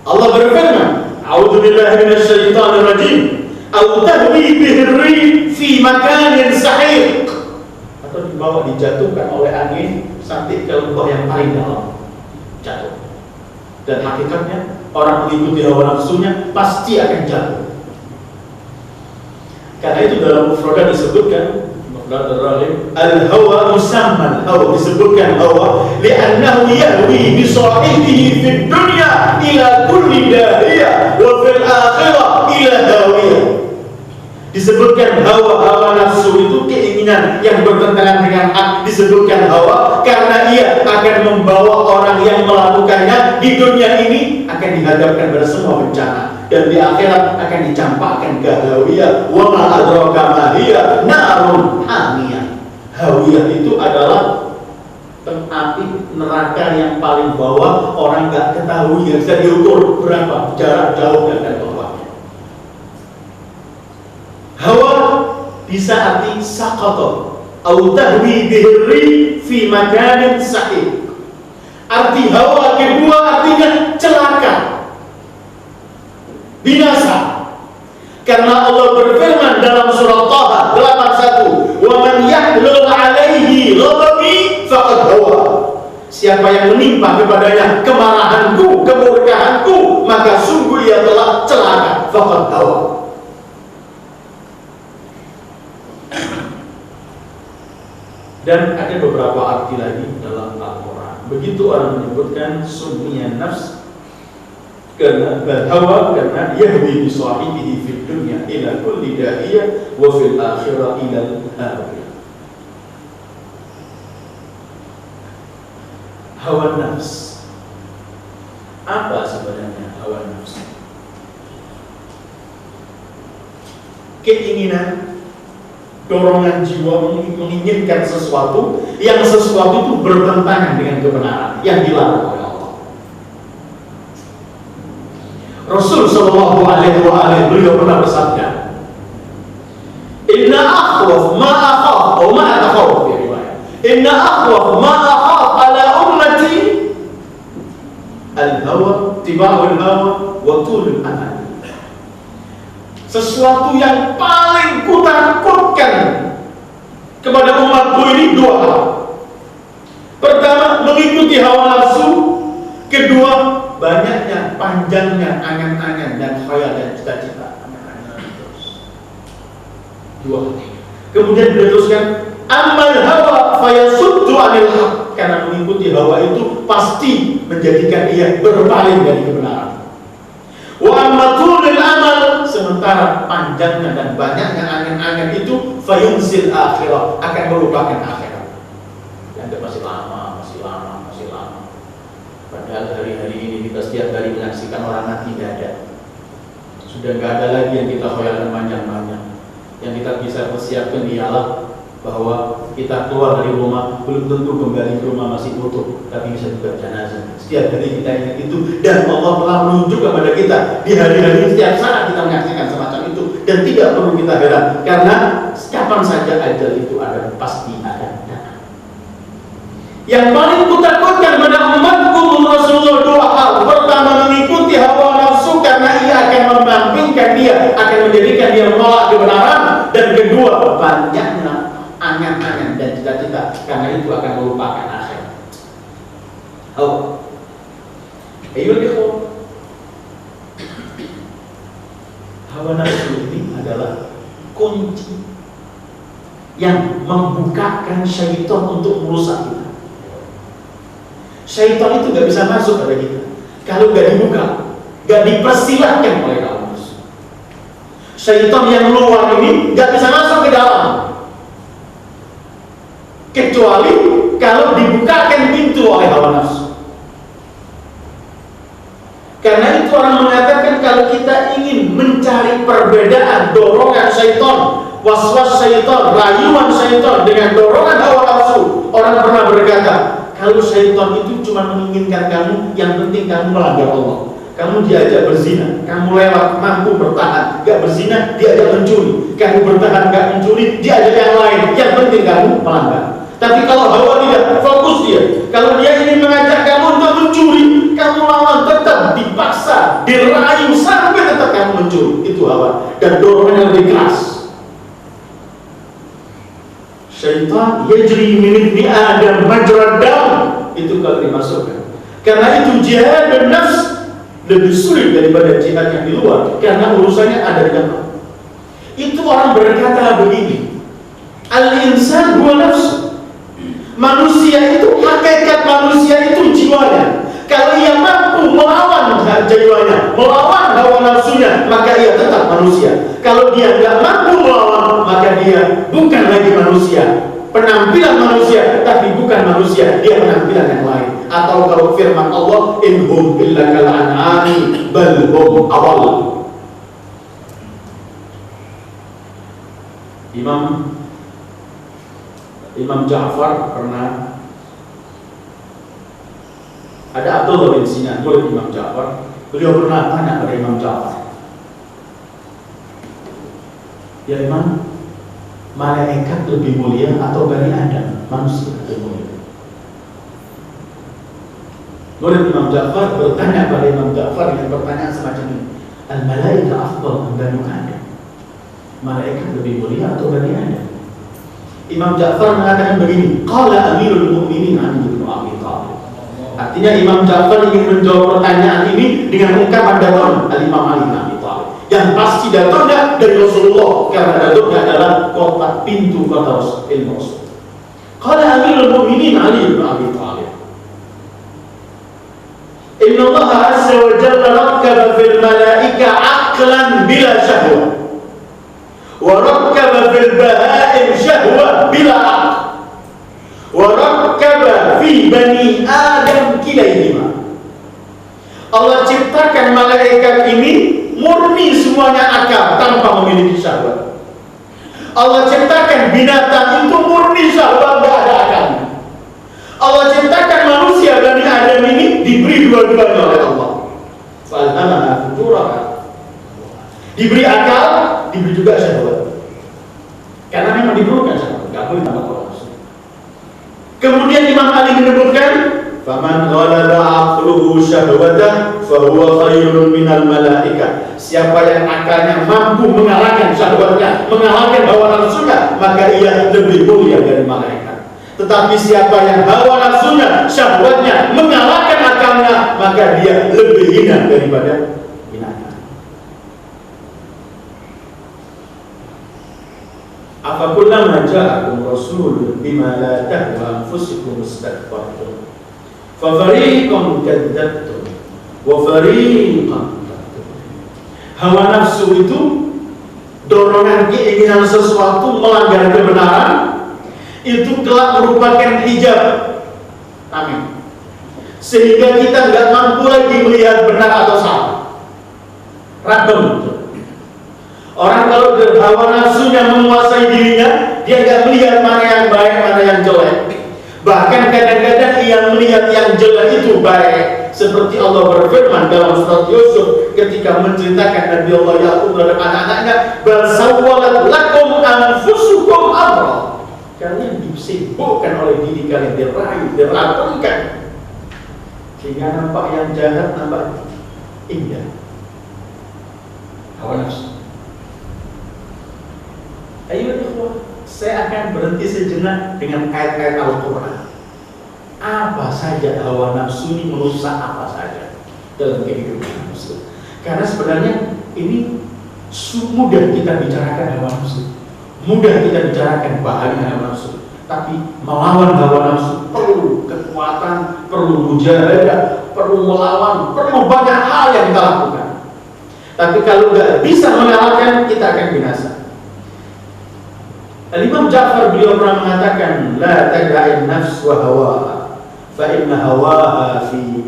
Speaker 1: Allah berfirman, a'udzu billahi minasy syaithanir rajim, aw tahwi bihri fi makanin sahiq, atau dibawa dijatuhkan oleh angin sampai ke lubang yang paling dalam, jatuh. Dan hakikatnya orang mengikuti hawa nafsunya pasti akan jatuh. Karena itu dalam mufradat disebutkan al-hawa musamman, hawa disebutkan hawa li'annahu yahwi bi sahibihi fid dunya ila kulli dahiyah wa fil akhirah ila hawiyah. Disebutkan hawa nafsu itu keinginan yang bertentangan dengan hak, disebutkan hawa karena ia akan membawa orang yang melakukannya di dunia ini akan dihadapkan pada semua bencana, dan di akhirat akan dicampakkan ke hawiyah. Wa ma adraka ma hiya narun hamiyah. Hawiyah itu adalah api neraka yang paling bawah, orang nggak ketahui, nggak bisa diukur berapa jarak jauh dan bawahnya. Hawa bisa arti saqata au tahwi bihri fi makanin sahih. Arti hawa kedua artinya celaka, binasa. Karena Allah berfirman dalam surah Taha 81, "Wa man yahlul 'alaihi ghadabi faqad hawa." Siapa yang menimpa kepadanya kemarahanku, kemurkaanku, maka sungguh ia telah celaka, faqad hawa. Dan ada beberapa arti lagi dalam Al-Quran. Begitu orang menyebutkan summiya nafs karena hawa, karena yahwi bi sahibihi fid dunya ila kulli da'iyah wa fil akhirah ila al-hawiyah. Hawa nafs. Apa sebenarnya hawa nafs? Keinginan, dorongan jiwa menginginkan sesuatu yang sesuatu itu bertentangan dengan kebenaran yang dilarang oleh Allah. Rasul sallallahu alaihi wasallam beliau pernah bersabda, "Inna akhwaf ma akhaf atau ma akhaf ya riwayat. Inna akhwaf ma akhaf ala ummati al-hawa, tiba'ul hawa wa tulul amal." Sesuatu yang paling kutakutkan kepada umatku ini dua hal. Pertama, mengikuti hawa nafsu. Kedua, banyaknya, panjangnya angan-angan dan khayal dan cita-cita. Dua hal. Kemudian diteruskan, amal hawa fayasuddu anil haq. Karena mengikuti hawa itu pasti menjadikan ia berpaling dari kebenaran. Wa ammatulil amal, sementara panjangnya dan banyaknya angan-angan itu fayunsil akhirah, akan melupakan akhirat. Yang masih lama. Padahal hari-hari ini kita setiap hari menyaksikan orang mati, tidak ada. Sudah nggak ada lagi yang kita khayalkan panjang-panjang. Yang kita bisa persiapkan ialah bahwa kita keluar dari rumah belum tentu kembali ke rumah masih utuh, tapi bisa juga jenazah. Setiap hari kita ingat itu, dan Allah telah menunjuk kepada kita di hari-hari setiap saat kita menyaksikan semacam itu, dan tidak perlu kita heran karena kapan saja ajal itu ada, pasti akan datang. Yang paling kutakutkan pada umatku Rasulullah dua hal. Pertama, mengikuti hawa nafsu karena ia akan menampingkan dia, akan menjadikan dia menolak kebenaran, dan kedua, banyaknya angan-angan dan cita-cita karena itu akan melupakan akhirat. Ayo ikhwan, hawa nafsu ini adalah kunci yang membukakan syaitan untuk merusak kita. Syaitan itu gak bisa masuk pada kita kalau gak dibuka, gak dipersilahkan oleh hawa nafsu. Syaitan yang luar ini gak bisa masuk ke dalam, kecuali kalau dibukakan pintu oleh hawa nafsu. Karena itu orang mengatakan kalau kita ingin mencari perbedaan dorongan syaitan, waswas syaitan, rayuan syaitan dengan dorongan hawa nafsu, orang pernah berkata, kalau syaitan itu cuma menginginkan kamu, yang penting kamu melanggar Allah. Kamu diajak berzina, kamu lewat, mampu bertahan. Gak berzina, diajak mencuri. Kamu bertahan, gak mencuri, diajak yang lain. Yang penting kamu melanggar. Tapi kalau hawa tidak, fokus dia. Kalau dia ingin mengajak kamu untuk mencuri, kamu lawan, tetap dipaksa, dirayu sampai tetap kamu mencuri. Itu hawa. Dan dorongan yang lebih keras. Syaitan yajri min ibni Adam majrad dam. Itu kalau dimasukkan. Karena itu jihad dan nafs lebih sulit daripada jihad yang di luar, karena urusannya ada di dalam. Itu orang berkata begini, al-insan huwa nafsu. Manusia itu, hakikat manusia itu jiwanya. Kalau ia mampu melawan jiwanya, melawan hawa nafsunya, maka ia tetap manusia. Kalau dia tidak mampu melawan, maka dia bukan lagi manusia. penampilan manusia, tapi bukan manusia, dia penampilan yang lain. Atau kalau firman Allah, inhum illa kal an'ami bal hum adall. Imam Ja'far pernah, ada Abdullah bin Sinan, murid Imam Ja'far. Beliau pernah tanya pada Imam Ja'far, ya Imam, malaikat lebih mulia atau Bani Adam, manusia lebih mulia? Murid Imam Ja'far bertanya pada Imam Ja'far dengan pertanyaan semacam ini, al-malaika afdal min Bani Adam, malaikat lebih mulia atau Bani Adam? Imam Ja'far mengatakan begini, qala amirul mu'minin Ali bin Abi Thalib. Artinya Imam Ja'far ingin menjawab pertanyaan ini dengan ungkapan datang Al-Imam Ali bin Abi Thalib, yang pasti datangnya dari Rasulullah, karena datangnya adalah kotak pintu kota ilmu Rasul. Qala amirul mu'minin Ali bin Abi Thalib, inna Allah azza wa jalla rakkaba fil malaika aqlan bila syahwah, wa rakkaba fil bahaim syahwah bila aql, wa rakkaba fi bani Adam kilaihima. Allah ciptakan malaikat ini murni semuanya akal tanpa memiliki syahwat. Allah ciptakan binatang itu murni syahwat, tidak ada akalnya. Allah ciptakan manusia Bani Adam ini diberi dua-duanya oleh Allah. Fa'alhamaha fujuraha, diberi akal, diberi juga syahwat. Karena memang diperlukan syahwat, tidak boleh tambah orang. Kemudian Imam Ali menyebutkan, faman ghalaba aqluhu syahwatah fahuwa khairun minal malaika. Siapa yang akalnya mampu mengalahkan syahwatnya, mengalahkan hawa nafsunya, maka ia lebih mulia dari malaikat. Tetapi siapa yang hawa nafsunya, syahwatnya mengalahkan akalnya, maka dia lebih hina daripada binatang. Afakullama ja'akum rasulun bima la tahwa anfusukum istakbartum fa fariqan kadzdzabtum wa fariqan takdzibun. Hawa nafsu itu dorongan keinginan sesuatu melanggar kebenaran, itu kelak merupakan hijab. Amin. Sehingga kita nggak mampu lagi melihat benar atau salah. Ragam itu. Orang kalau hawa nafsunya menguasai dirinya, dia nggak melihat mana yang baik, mana yang jelek. Bahkan kadang-kadang ia melihat yang jelek itu baik. Seperti Allah berfirman dalam surat Yusuf ketika menceritakan Nabi Allah Yaqub terhadap anak-anaknya, bal sawwalat lakum anfusukum amra. Kalian disibukkan oleh diri kalian, dirayu, diragamkan, sehingga nampak yang jahat nampak indah. Hawa nafsu. Ayo ikhwah, saya akan berhenti sejenak dengan ayat-ayat Al-Quran. Apa saja hawa nafsu ini merusak apa saja dalam kehidupan manusia. Karena sebenarnya ini mudah kita bicarakan hawa nafsu, mudah kita bicarakan bahaya hawa nafsu. Tapi melawan hawa nafsu perlu kekuatan, perlu mujahadah, perlu melawan, perlu banyak hal yang kita lakukan. Tapi kalau nggak bisa mengalahkan, kita akan binasa. Al-Imam Ja'far beliau pernah mengatakan, la tada'in nafs wa hawaha fa inna hawaha fi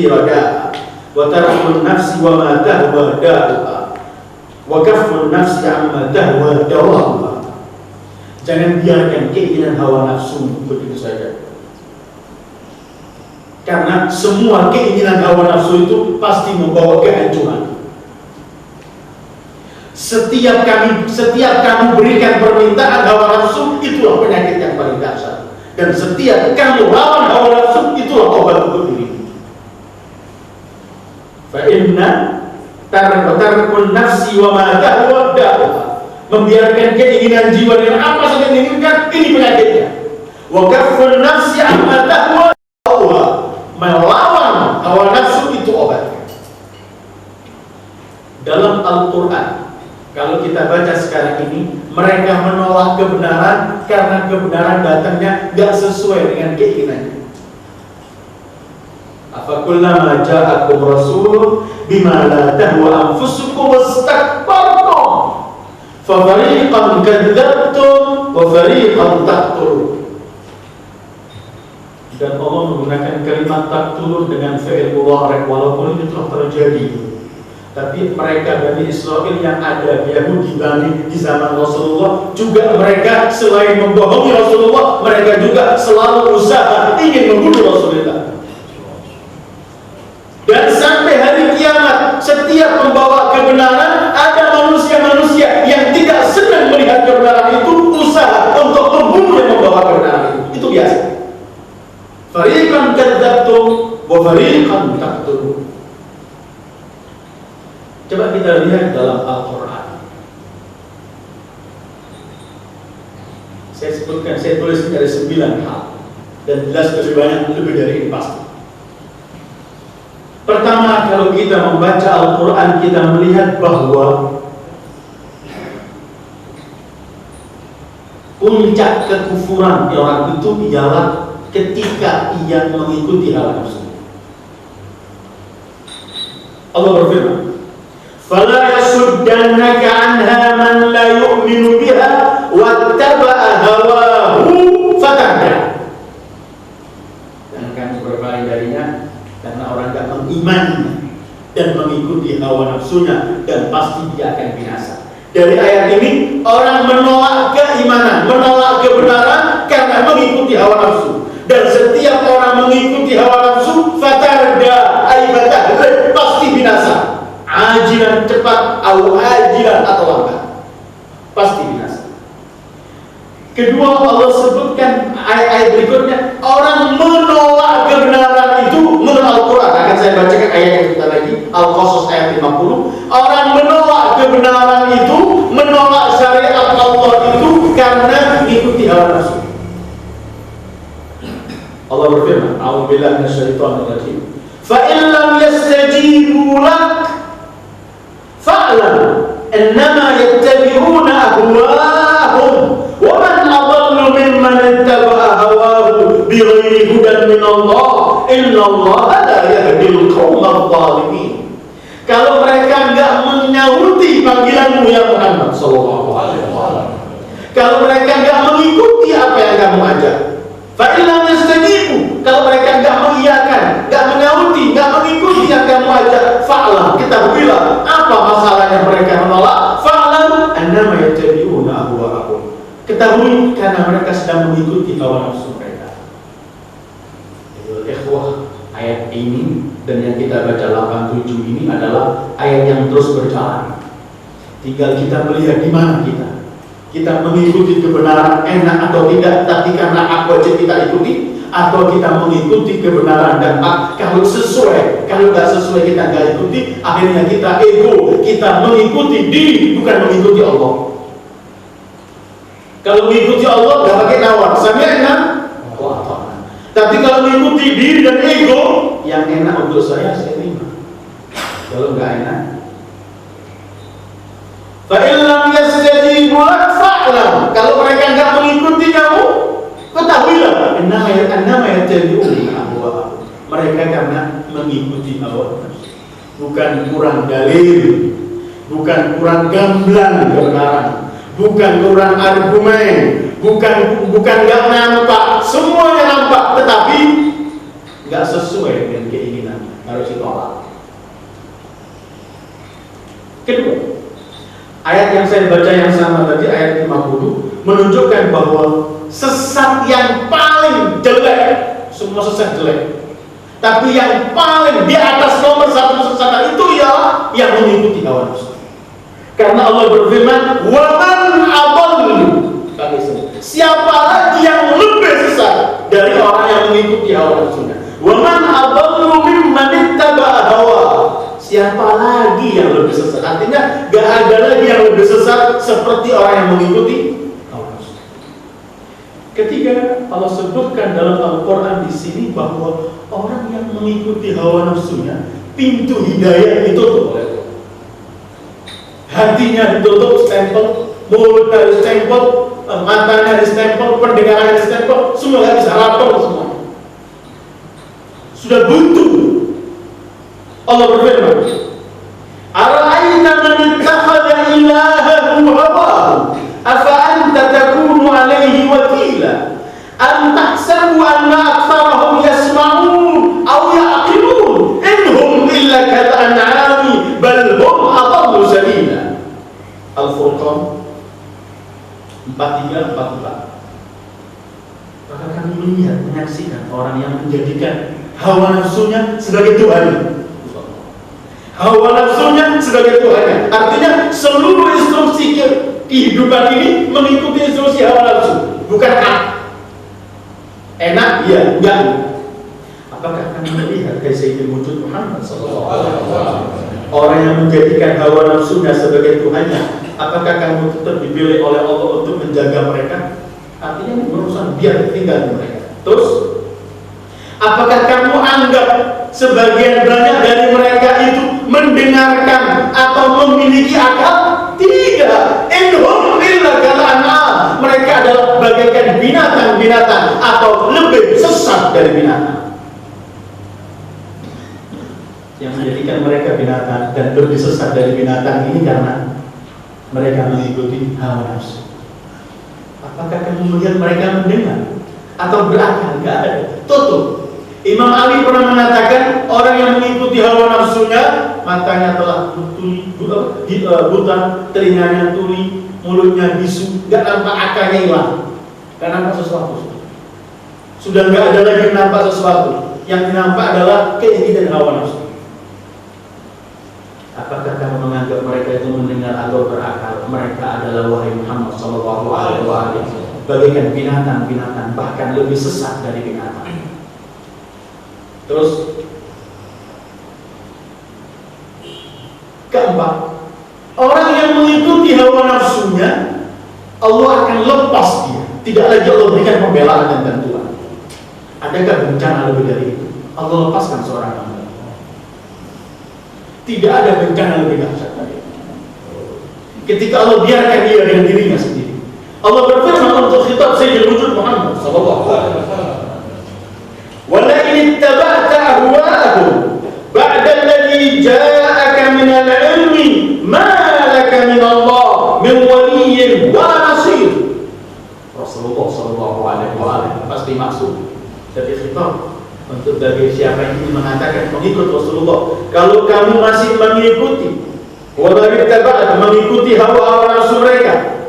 Speaker 1: radaha wa tarkun nafsi wa ma tahwa da'uha wa kafun nafsi amma tahwa dawaha. Jangan biarkan keinginan hawa nafsu begitu saja, karena semua keinginan hawa nafsu itu pasti membawa kehancuran. Setiap kamu berikan permintaan hawa nafsu, itulah penyakit yang paling dahsyat. Dan setiap kamu lawan hawa nafsu, itulah obat untuk diri. Fa inna tarkun nafsi wa ma tahwa da'uha. Membiarkan keinginan jiwa dengan apa saja yang diinginkan, ini penyakitnya. Wa kafun nafsi amma tahwa da'uha. Melawan hawa nafsu itu obatnya. Dalam Al-Quran, kalau kita baca sekarang ini, mereka menolak kebenaran karena kebenaran datangnya tidak sesuai dengan keinginannya. Afakullama ja'akum rasulun bima la tahwa anfusukum wastakbartum Fafariqan kadzdzabtum wa fariqan taqtulun. Dan Allah menggunakan kalimat taqtulun dengan fi'il mudhari' walaupun itu telah terjadi. Tapi mereka Bani Israel yang ada Yahudi di zaman Rasulullah juga mereka selain membohongi Rasulullah, mereka juga selalu usaha ingin membunuh Rasulullah. Dan sampai hari kiamat, setiap membawa kebenaran, ada manusia-manusia yang tidak senang melihat kebenaran itu, usaha untuk membunuh yang membawa kebenaran itu. Itu biasa. Fariqan kadzdzabtum wa fariqan taqtulun. Coba kita lihat dalam Al-Quran. Saya tulis dari 9 hal dan jelas lebih banyak, lebih dari ini pasti. Pertama, kalau kita membaca Al-Quran, kita melihat bahwa puncak kekufuran orang itu ialah ketika ia mengikuti hawa nafsu. Allah berfirman, فَلَا يَصُدَّنَّكَ عَنْهَا مَنْ لَا يُؤْمِنُ بِهَا وَاتَّبَعَ هَوَاهُ فَتَرْدَى. Dan kamu berpaling darinya karena orang tidak mengimaninya dan mengikuti hawa nafsunya, dan pasti dia akan binasa. Dari ayat ini, orang menolak keimanan, menolak kebenaran karena mengikuti hawa nafsu. Dan setiap orang mengikuti hawa nafsu, fatarda, pasti binasa. Ajilan cepat, atau ajilan atau lambat, pasti binasa. Kedua, Allah sebutkan ayat berikutnya, orang menolak kebenaran itu menurut Al-Quran. Akan saya bacakan ayat yang kita lagi, Al-Qasas ayat 50. Orang menolak kebenaran itu, menolak syariat Allah itu karena mengikuti hawa nafsu. Allah berfirman, A'udzubillahi minasyaitonir rajim. Fa in lam yastajibu lak fa'lam annama yattabi'una ahwa'ahum wa man adallu mimman ittaba'a hawahu bighairi hudan min Allah innallaha la yahdil qaumadh dhalimin. Kalau mereka enggak menyauti panggilanmu ya Muhammad sallallahu alaihi wasallam, kalau mereka enggak mengikuti apa yang kamu ajak, fa illam yastajibu, kalau mereka enggak mengiyakan, enggak menyauti, enggak mengikuti yang kamu ajak, fa'lam, ketahuilah apa masalahnya mereka menolak. Fa'lam annama yattabi'una ahwa'ahum, ketahui karena mereka sedang mengikuti hawa nafsu mereka. Ikhwah, ayat ini dan yang kita baca 87 ini adalah ayat yang terus berjalan. Tinggal kita melihat di mana kita mengikuti kebenaran enak atau tidak, tapi karena aku aja kita ikuti, atau kita mengikuti kebenaran dan kalau sesuai, kalau nggak sesuai kita nggak ikuti, akhirnya kita ego, kita mengikuti diri bukan mengikuti Allah. Kalau mengikuti Allah nggak pakai nawar, sami'na wa ata'na. Tapi kalau mengikuti diri dan ego, yang enak untuk saya terima. Kalau nggak enak, fa illam yastajibu lak fa'lam, kalau mereka enggak mengikuti kamu, ketahuilah annama yattabi'una ahwa'ahum, mereka karena mengikuti hawa nafsu. Bukan kurang dalil, bukan kurang gamblang kebenaran, bukan kurang argumen, bukan enggak nampak, semuanya nampak tetapi enggak sesuai dengan keinginan, harus ditolak. Kedua, ayat yang saya baca yang sama tadi, ayat 50, menunjukkan bahwa sesat yang paling jelek, semua sesat jelek, tapi yang paling di atas nomor satu sesatan itu ialah yang mengikuti hawa nafsu. Karena Allah berfirman, wa man adallu, siapa lagi yang lebih sesat dari orang yang mengikuti hawa nafsunya? Wa man adallu mimman ittaba'a hawa, siapa lagi yang lebih sesat? Artinya gak ada lagi yang lebih sesat seperti orang yang mengikuti hawa nafsu. Ketiga, Allah sebutkan dalam Al-Quran di sini bahwa orang yang mengikuti hawa nafsunya, pintu hidayah ditutup oleh Allah. Hatinya ditutup, stempel, mulutnya distempel, matanya distempel, pendengarannya distempel, semua gak bisa lapor semua. Sudah buntu. Allah berfirman, ara'aita man ittakhadha ilahahu hawa, afa anta takunu alaihi wakila am tahsabu anna aktharahum yasma'un aw ya'qilun innahum illa kal an'ami bal hum adallu sabila. Al-Furqan 43-44. Maka kami melihat, menyaksikan orang yang menjadikan hawa nafsunya sebagai Tuhan. Hawa nafsunya sebagai Tuhan. Artinya seluruh instruksi kehidupan ini mengikuti instruksi hawa nafsu, bukan hak. Enak, ya, enggak. Apakah kami melihat dari Sayyidul Wujud Muhammad SAW, orang yang menjadikan hawa nafsunya sebagai Tuhannya? Apakah kamu tetap dipilih oleh Allah untuk menjaga mereka? Artinya berurusan biar tinggal di mereka. Terus, apakah kamu anggap sebagian banyak dari mereka itu mendengarkan atau memiliki akal? Tidak. Innahum illa kal an'am. Mereka adalah bagaikan binatang-binatang atau lebih sesat dari binatang. Yang menjadikan mereka binatang dan lebih sesat dari binatang ini karena mereka mengikuti hawa nafsu. Apakah kamu melihat mereka mendengar atau berakal? Tidak ada. Tutup. Imam Ali pernah mengatakan orang yang mengikuti hawa nafsunya matanya telah buta, telinganya tuli, mulutnya bisu, tidak nampak akalnya hilang, tidak nampak sesuatu. Sudah tidak ada lagi nampak sesuatu. Yang nampak adalah keinginan hawa nafsu. Apakah kamu menganggap mereka itu mendengar atau berakal? Mereka adalah wahai Muhammad sallallahu alaihi wasallam bagaikan binatang-binatang, bahkan lebih sesat dari binatang. Terus keempat, orang yang mengikuti hawa nafsunya Allah akan lepas dia. Tidak lagi Allah berikan pembelaan dan bantuan. Adakah bencana lebih dari itu? Allah lepaskan seorang hamba. Tidak ada bencana lebih dahsyat dari itu. Ketika Allah biarkan dia dengan dirinya sendiri. Allah berfirman untuk khitab Sayyidul Wujud Muhammad sallallahu alaihi wasallam. Wa la in ittaba'ta ahwa'ahum ba'da alladhi ja'aka min al-'ilmi ma laka min Allah min waliyyin wa nasir. Rasulullah sallallahu alaihi wasallam pasti maksud dari khitab untuk bagi siapa yang ingin mengatakan mengikut Rasulullah. Kalau kamu masih mengikuti walau tabat mengikuti hawa nafsu mereka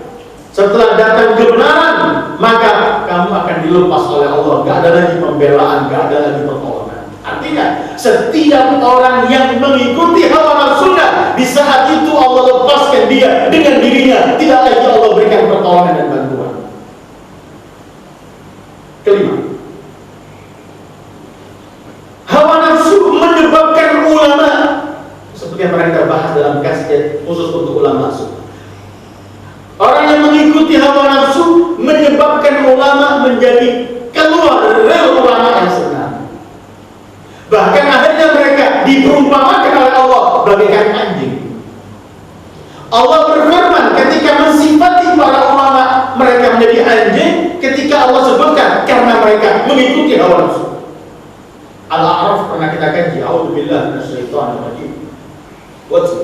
Speaker 1: setelah datang kebenaran, maka kamu akan dilepas oleh Allah. Gak ada lagi pembelaan, gak ada lagi pertolongan. Artinya setiap orang yang mengikuti hawa nafsunya, di saat itu Allah lepaskan dia dengan dirinya. Tidak lagi Allah berikan pertolongan dan bantuan. Kelima, hawa nafsu menyebabkan ulama, seperti yang pernah kita bahas dalam kajian khusus untuk ulama nafsu. Orang yang mengikuti hawa nafsu menyebabkan ulama menjadi keluar dari rel ulama yang sebenarnya. Bahkan akhirnya mereka diperumpamakan oleh Allah bagaikan anjing. Allah berfirman ketika mensifati para ulama mereka menjadi anjing, ketika Allah sebutkan karena mereka mengikuti hawa nafsu. Al-A'raf pernah kita kaji. A'udzubillahi minasyaitonir rajim. What's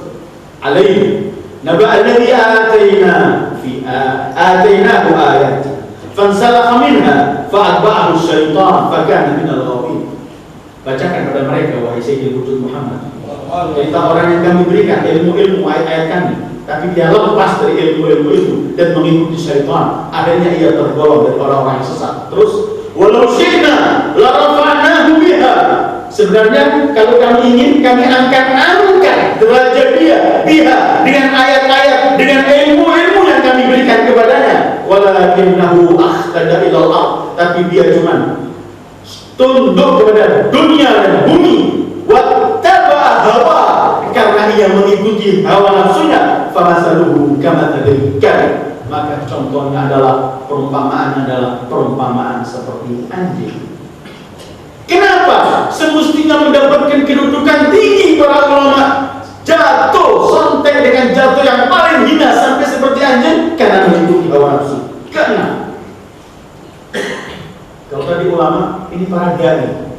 Speaker 1: alaihi naba alladhi atainahu ayatina fansalakha minha fa'atba'ahu syaitan fakana minal ghawin. Bacakan pada mereka wahai Sayyidul Wujud Muhammad cerita orang yang kami berikan ilmu-ilmu ayat-ayat kami, tapi dia lepas dari ilmu-ilmu itu dan mengikuti syaitan. Akhirnya ia tergolong dari orang-orang yang sesat. Terus walau syi'na la rafa'nahu biha. Sebenarnya kalau kami ingin, kami angkat derajat dia biha dengan ayat-ayat, dengan ilmu-ilmu yang kami berikan kepadanya. Walakinnahu akhtada ilal ardh, tapi dia cuma tunduk kepada dunia dan bumi. Wattaba'a hawa, karena ia mengikuti hawa nafsunya. Famasaluhu kamathali kalb, maka contohnya adalah perumpamaan seperti anjing. Kenapa? Semestinya mendapatkan kedudukan tinggi para ulama, jatuh sampai dengan jatuh yang paling hina sampai seperti anjing karena mengikuti hawa nafsu. Karena kalau tadi ulama, ini para dai,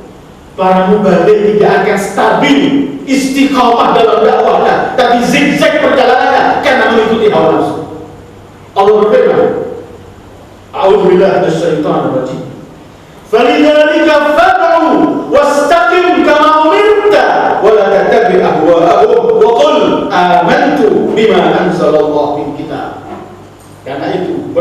Speaker 1: para mubalik tidak akan stabil, istiqamah dalam dakwahnya, tapi zigzag perjalanannya karena mengikuti hawa nafsu. Allah berfirman, A'udzubillahi minasyaitonir rajim. Falidzalika fad'u wastaqim kama umirta wa la tattabi' ahwa'ahum wa qul amantu bima anzalallahu min kitab. Karena itu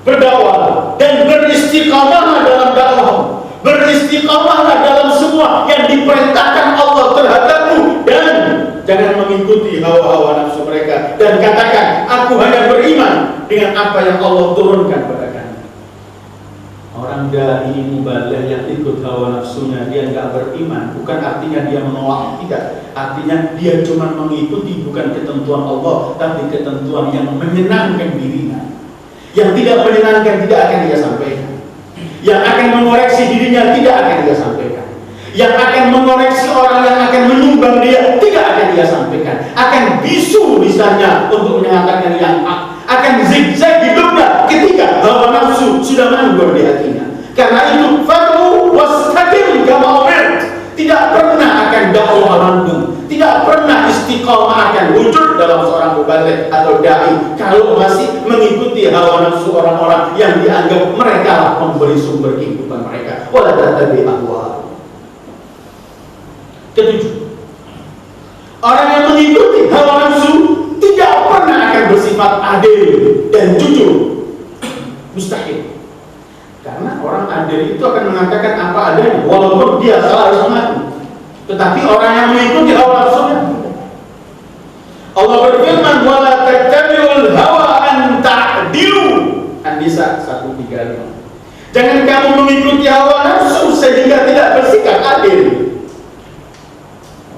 Speaker 1: berdakwah dan beristiqamah dalam dakwah, beristiqamah dalam semua yang diperintahkan Allah terhadapmu, dan jangan mengikuti hawa-hawa nafsu mereka, dan katakan, aku hanya beriman dengan apa yang Allah turunkan pada kami. Orang dai mubaligh yang ikut hawa nafsunya, dia nggak beriman, bukan artinya dia menolak, tidak. Artinya dia cuma mengikuti bukan ketentuan Allah, tapi ketentuan yang menyenangkan dirinya. Yang tidak menyenangkan tidak akan dia sampaikan. Yang akan mengoreksi dirinya tidak akan dia sampaikan. Yang akan mengoreksi orang yang akan menyumbang dia tidak akan dia sampaikan. Akan bisu lisannya untuk menyatakan yang hak. Akan zigzag hidupnya ketika hawa nafsu sudah menggor di hatinya. Karena itu fad'u wastaqim kama umirt. Tidak pernah akan dakwah langgeng, tidak pernah istiqamah akan wujud dalam seorang mubaligh atau dai kalau masih mengikuti hawa nafsu orang-orang yang dianggap mereka lah memberi sumber kehidupan mereka. Wala tattabi' ahwa. Ketujuh, orang yang mengikuti hawa nafsu tidak pernah akan bersifat adil dan jujur. Mustahil. Karena orang adil itu akan mengatakan apa adanya, walaupun dia salah harus mengaku. Tetapi orang yang mengikuti hawa nafsunya, Allah berfirman, wala tattabi'ul hawa an ta'dilu. An-Nisa 135. Jangan kamu mengikuti hawa nafsu sehingga tidak bersikap adil.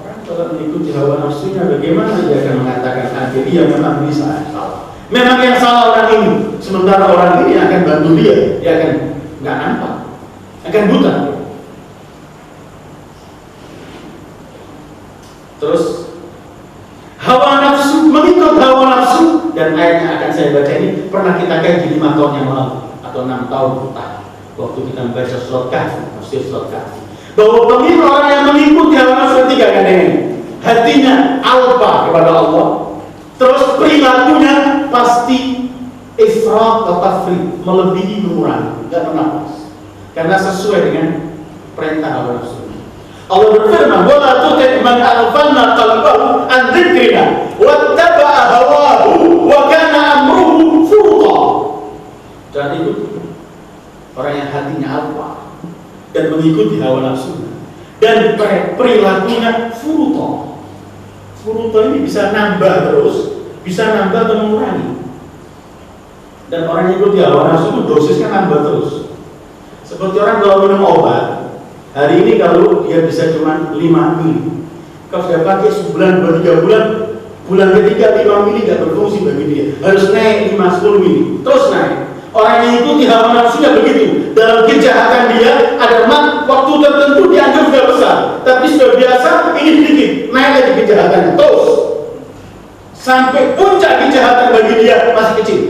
Speaker 1: Orang kalau mengikuti hawa nafsunya, bagaimana dia akan mengatakan adil? Dia memang bisa salah. Memang yang salah orang ini, sementara orang ini akan bantu dia akan nggak nampak, akan buta. Terus hawa nafsu, mengikut hawa nafsu, dan ayatnya akan saya baca ini pernah kita kaji 5 tahun yang lalu atau 6 tahun waktu kita membaca surat Kahfi, tafsir surat Kahfi, bahwa pemimpin orang yang mengikuti hawa nafsu 3 gandengan, hatinya alpa kepada Allah, terus perilakunya pasti ifrat atau tafrid, melebihi mengurangi, tidak pernah pas, karena sesuai dengan perintah hawa nafsu. Allah berfirman, wala tuti' man aghfalna qalbahu an dzikrina wattaba'a hawahu wa kana amruhu furta. Jangan ikuti orang yang hatinya alpa dan mengikuti hawa nafsu dan perilakunya furta. Furta ini bisa nambah terus, bisa nambah atau mengurangi. Dan orang yang ikuti hawa nafsu itu dosisnya nambah terus. Seperti orang kalau minum obat, hari ini kalau dia bisa cuma 5 mili, kalau sudah pakai sebulan, 2-3 bulan, bulan ketiga 5 mili gak berfungsi bagi dia, harus naik 5-10 mili, terus naik. Orang yang ikuti hawa nafsunya begitu. Dalam kejahatan dia ada waktu tertentu dianggap sudah besar, tapi sudah biasa ini sedikit, naik lagi kejahatannya terus sampai puncak kejahatan bagi dia masih kecil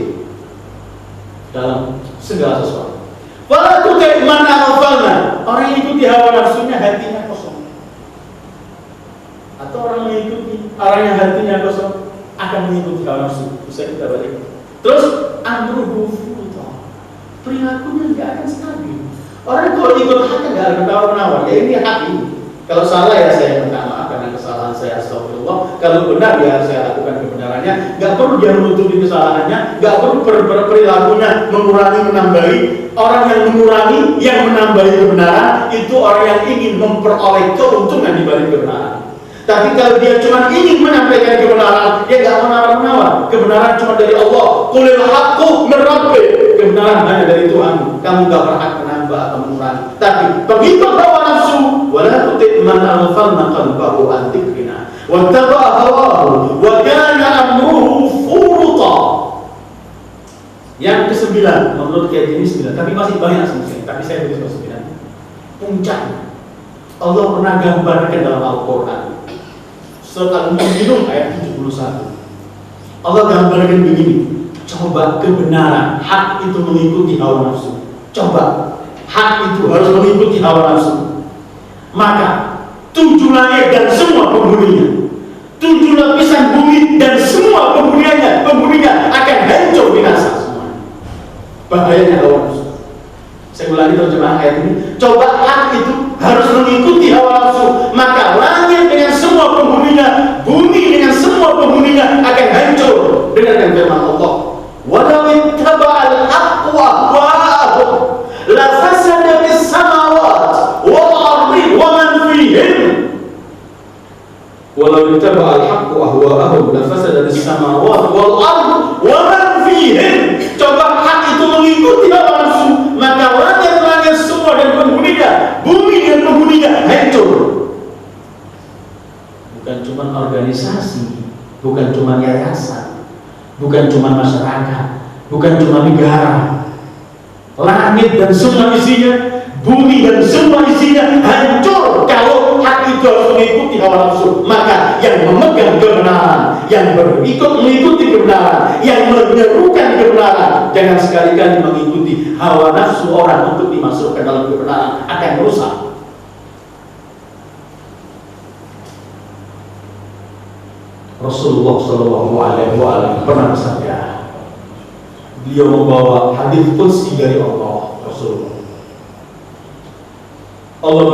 Speaker 1: dalam segala sesuatu. Wala tuti' man aghfalna. Orang yang ikuti hawa nafsunya hatinya kosong. Atau orang yang ikuti, orang yang hatinya kosong akan mengikuti hawa nafsu. Bisa kita balik. Terus amruhu furta. Perilakunya tidak akan stabil. Orang kalau ikut hak tidak akan tawar-menawar. Ya ini hak ini. Kalau salah ya saya minta maaf karena kesalahan saya, astagfirullah. Kalau benar ya saya lakukan kebenarannya. Gak perlu dia menutupi kesalahannya. Gak perlu perilakunya mengurangi, menambahi. Orang yang mengurangi, yang menambahi kebenaran itu orang yang ingin memperoleh keuntungan di balik kebenaran. Tapi kalau dia cuma ingin menyampaikan kebenaran, dia gak menawar-menawar. Kebenaran cuma dari Allah. Qulil haqqu min rabbik. Kebenaran hanya dari Tuhan. Kamu gak berhak menambah atau mengurangi. Tapi begitu hawa nafsu, wala tuti' man aghfalna qalbahu an dzikrina wattaba'a hawahu wa kana amruhu furta. Yang ke-9, menurut kiai ini 9, tapi masih banyak sebenarnya. Tapi saya tulis 9. Puncaknya Allah pernah gambarkan dalam Al-Quran. Surat Al-Mu'minun ayat 71. Allah gambarkan begini. Coba kebenaran, hak itu mengikuti hawa nafsu. Coba hak itu harus mengikuti hawa nafsu. Maka 7 langit dan semua penghuninya, 7 lapisan bumi dan semua penghuninya akan hancur di Bahayanya hawa nafsu. Saya ulangi terjemahan ayat ini. Coba hak itu harus mengikuti hawa nafsu, maka langit dengan semua penghuninya, bumi dengan semua penghuninya akan hancur. Dengarkan firman Allah. Walau ittaba'al haqqu ahwa'ahum la fasada bis samawati wal ardi wa man fihin. Walau ittaba'al haqqu ahwa'ahum la fasada bis samawati wal ardi wa man fihin. Coba hak itu mengikuti hawa nafsu, maka langit-langit semua dan penghuninya, bumi dan penghuninya hancur. Bukan cuma organisasi, bukan cuma yayasan, bukan cuma masyarakat, bukan cuma negara. Langit dan semua isinya, bumi dan semua isinya hancur kalau hak itu harus mengikuti hawa nafsu. Maka yang memegang kebenaran, yang mengikuti kebenaran, yang menyerukan kebenaran, jangan sekali-kali mengikuti hawa nafsu orang untuk dimasukkan dalam kebenaran, akan rusak. Rasulullah SAW pernah bersabda, beliau membawa hadis qudsi dari Allah. Rasulullah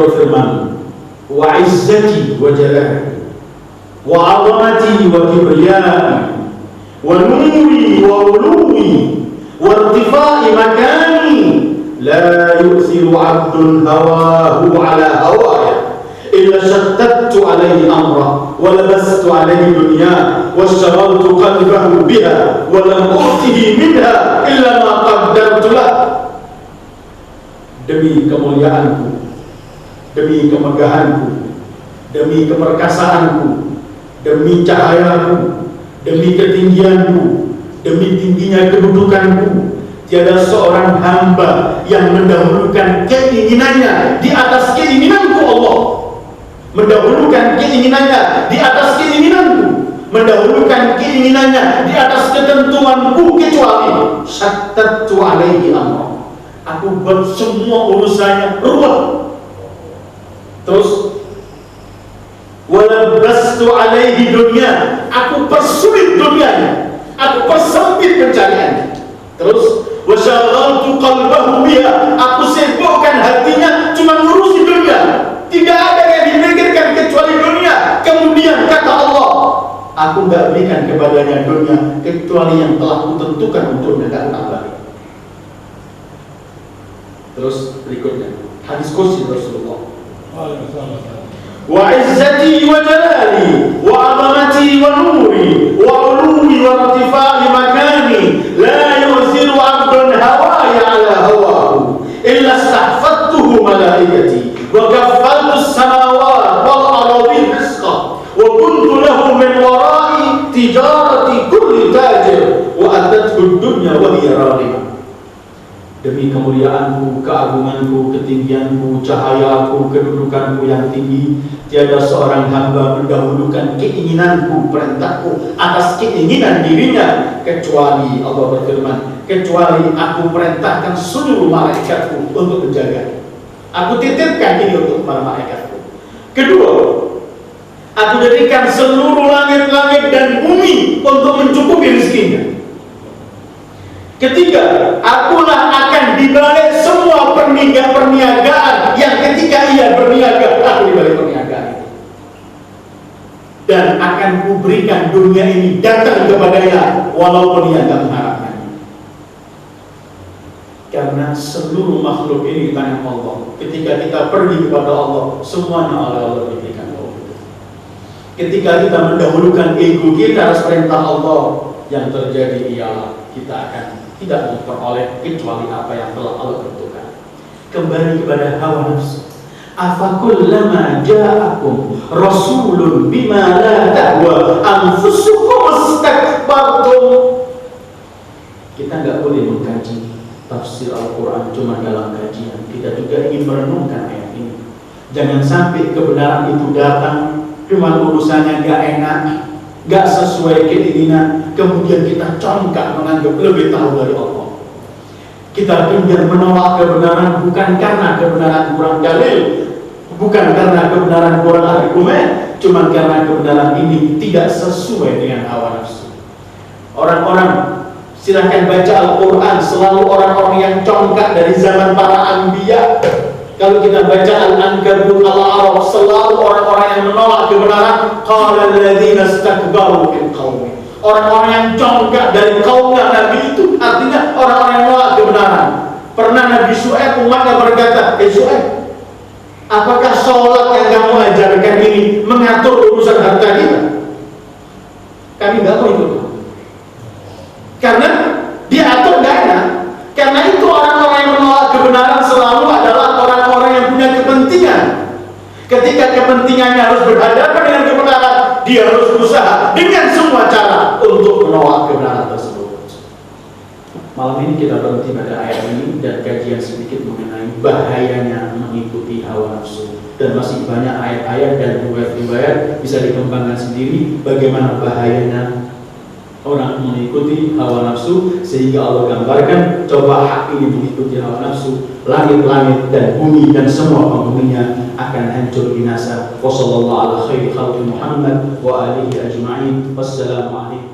Speaker 1: berfirman, wa izzati wa jalali wa 'azamati wa kibriyai wa nuri wa uluwi wa irtifai makani la yu'thiru 'abdun hawahu 'ala hawaya illa shattattu 'alaihi amra wa labastu 'alaihi dunya wa syaghaltu qalbahu biha wa lam u'tihi minha illa ma qaddartu lah. Demi kemuliaanku, demi kemegahanku, demi keperkasaanku, demi cahayaku, demi ketinggianku, demi tingginya kedudukanku, tiada seorang hamba yang mendahulukan keinginannya di atas keinginanku. Allah mendahulukan keinginannya di atas keinginanku, mendahulukan keinginannya di atas ketentuanku, kecuali syattatu alaihi amra, aku buat semua urusannya ruwet. Terus walabastu alaihi dunya, aku persulit dunianya, aku persempit pencariannya. Terus wasyaghaltu qalbahu biha, aku sibukkan hatinya cuma ngurusi dunia, tidak ada yang dipikirkan kecuali dunia. Kemudian kata Allah, aku enggak berikan kepadanya dunia kecuali yang telah kutentukan untuknya, enggak tambah. Terus berikutnya hadis qudsi Rasulullah, wa izzati wa jalali wa 'azamati wa nuri wa uluwi wa irtifai makani la yu'thiru 'abdun hawaya 'ala hawahu illa stahfattuhu malaikati wa kaffaltu as-samawati wal ardi rizqa wa kuntu lahu min wara'i tijarati kulli tajir wa atathu ad-dunya wa hiya raghibah. Demi kemuliaanku, keagunganku, ketinggianku, cahayaku, kedudukanku yang tinggi, tiada seorang hamba mendahulukan keinginanku, perintahku atas keinginan dirinya, kecuali Allah berfirman, kecuali aku perintahkan seluruh malaikatku untuk menjaga. Aku titipkan ini untuk para malaikatku. Kedua, aku jadikan seluruh langit-langit dan bumi untuk mencukupi rezekinya. Ketiga, akulah akan dibalik semua perniagaan yang ketika ia berniaga, aku dibalik perniagaan itu. Dan akan kuberikan dunia ini datang kepadanya walaupun ia tidak mengharapkannya. Karena seluruh makhluk ini di tangan Allah. Ketika kita pergi kepada Allah, semuanya oleh Allah diberikan. Ketika kita mendahulukan ego kita atas perintah Allah, yang terjadi ialah kita akan tidak memperoleh kecuali apa yang telah Allah tentukan. Kembali kepada hawa nafsu. Afakullama ja'akum rasulun bima la tahwa anfusukum istakbartum. Kita nggak boleh mengkaji tafsir Al-Quran cuma dalam kajian. Kita juga ingin merenungkan ayat ini. Jangan sampai kebenaran itu datang cuma urusannya nggak enak, gak sesuai keinginan, kemudian kita congkak menganggap lebih tahu dari Allah. Kita kemudian menolak kebenaran bukan karena kebenaran kurang dalil, bukan karena kebenaran kurang argumen, cuma karena kebenaran ini tidak sesuai dengan hawa nafsu. Orang-orang Silahkan baca Al-Quran, selalu orang-orang yang congkak dari zaman para anbiya. Kalau kita baca Al-Ankabut, Al-A'raf, selalu orang-orang yang menolak kebenaran. Qala alladziina istakbaru min qaumi. Orang-orang yang congkak dari kaumnya Nabi itu artinya orang-orang yang menolak kebenaran. Pernah Nabi Syuaib umatnya berkata, Syuaib, apakah sholat yang kamu ajarkan ini mengatur urusan harta kita? Kami nggak mau ikut. Karena dia atur nggak enak. Karena itu orang-orang yang menolak kebenaran selalu adalah orang-orang yang punya kepentingan. Ketika kepentingannya harus berhadapan dengan kebenaran, dia harus berusaha dengan semua cara untuk menolak kebenaran tersebut. Malam ini kita berhenti pada ayat ini dan kajian sedikit mengenai bahayanya mengikuti hawa nafsu. Dan masih banyak ayat-ayat dan riwayat-riwayat bisa dikembangkan sendiri bagaimana bahayanya orang mengikuti hawa nafsu, sehingga Allah gambarkan coba hak ini mengikuti hawa nafsu, langit-langit dan bumi dan semua penghuninya akan hancur binasa. Wassallallahu ala khairi khalqi Muhammad wa alihi ajma'in. Wassalamu alaikum.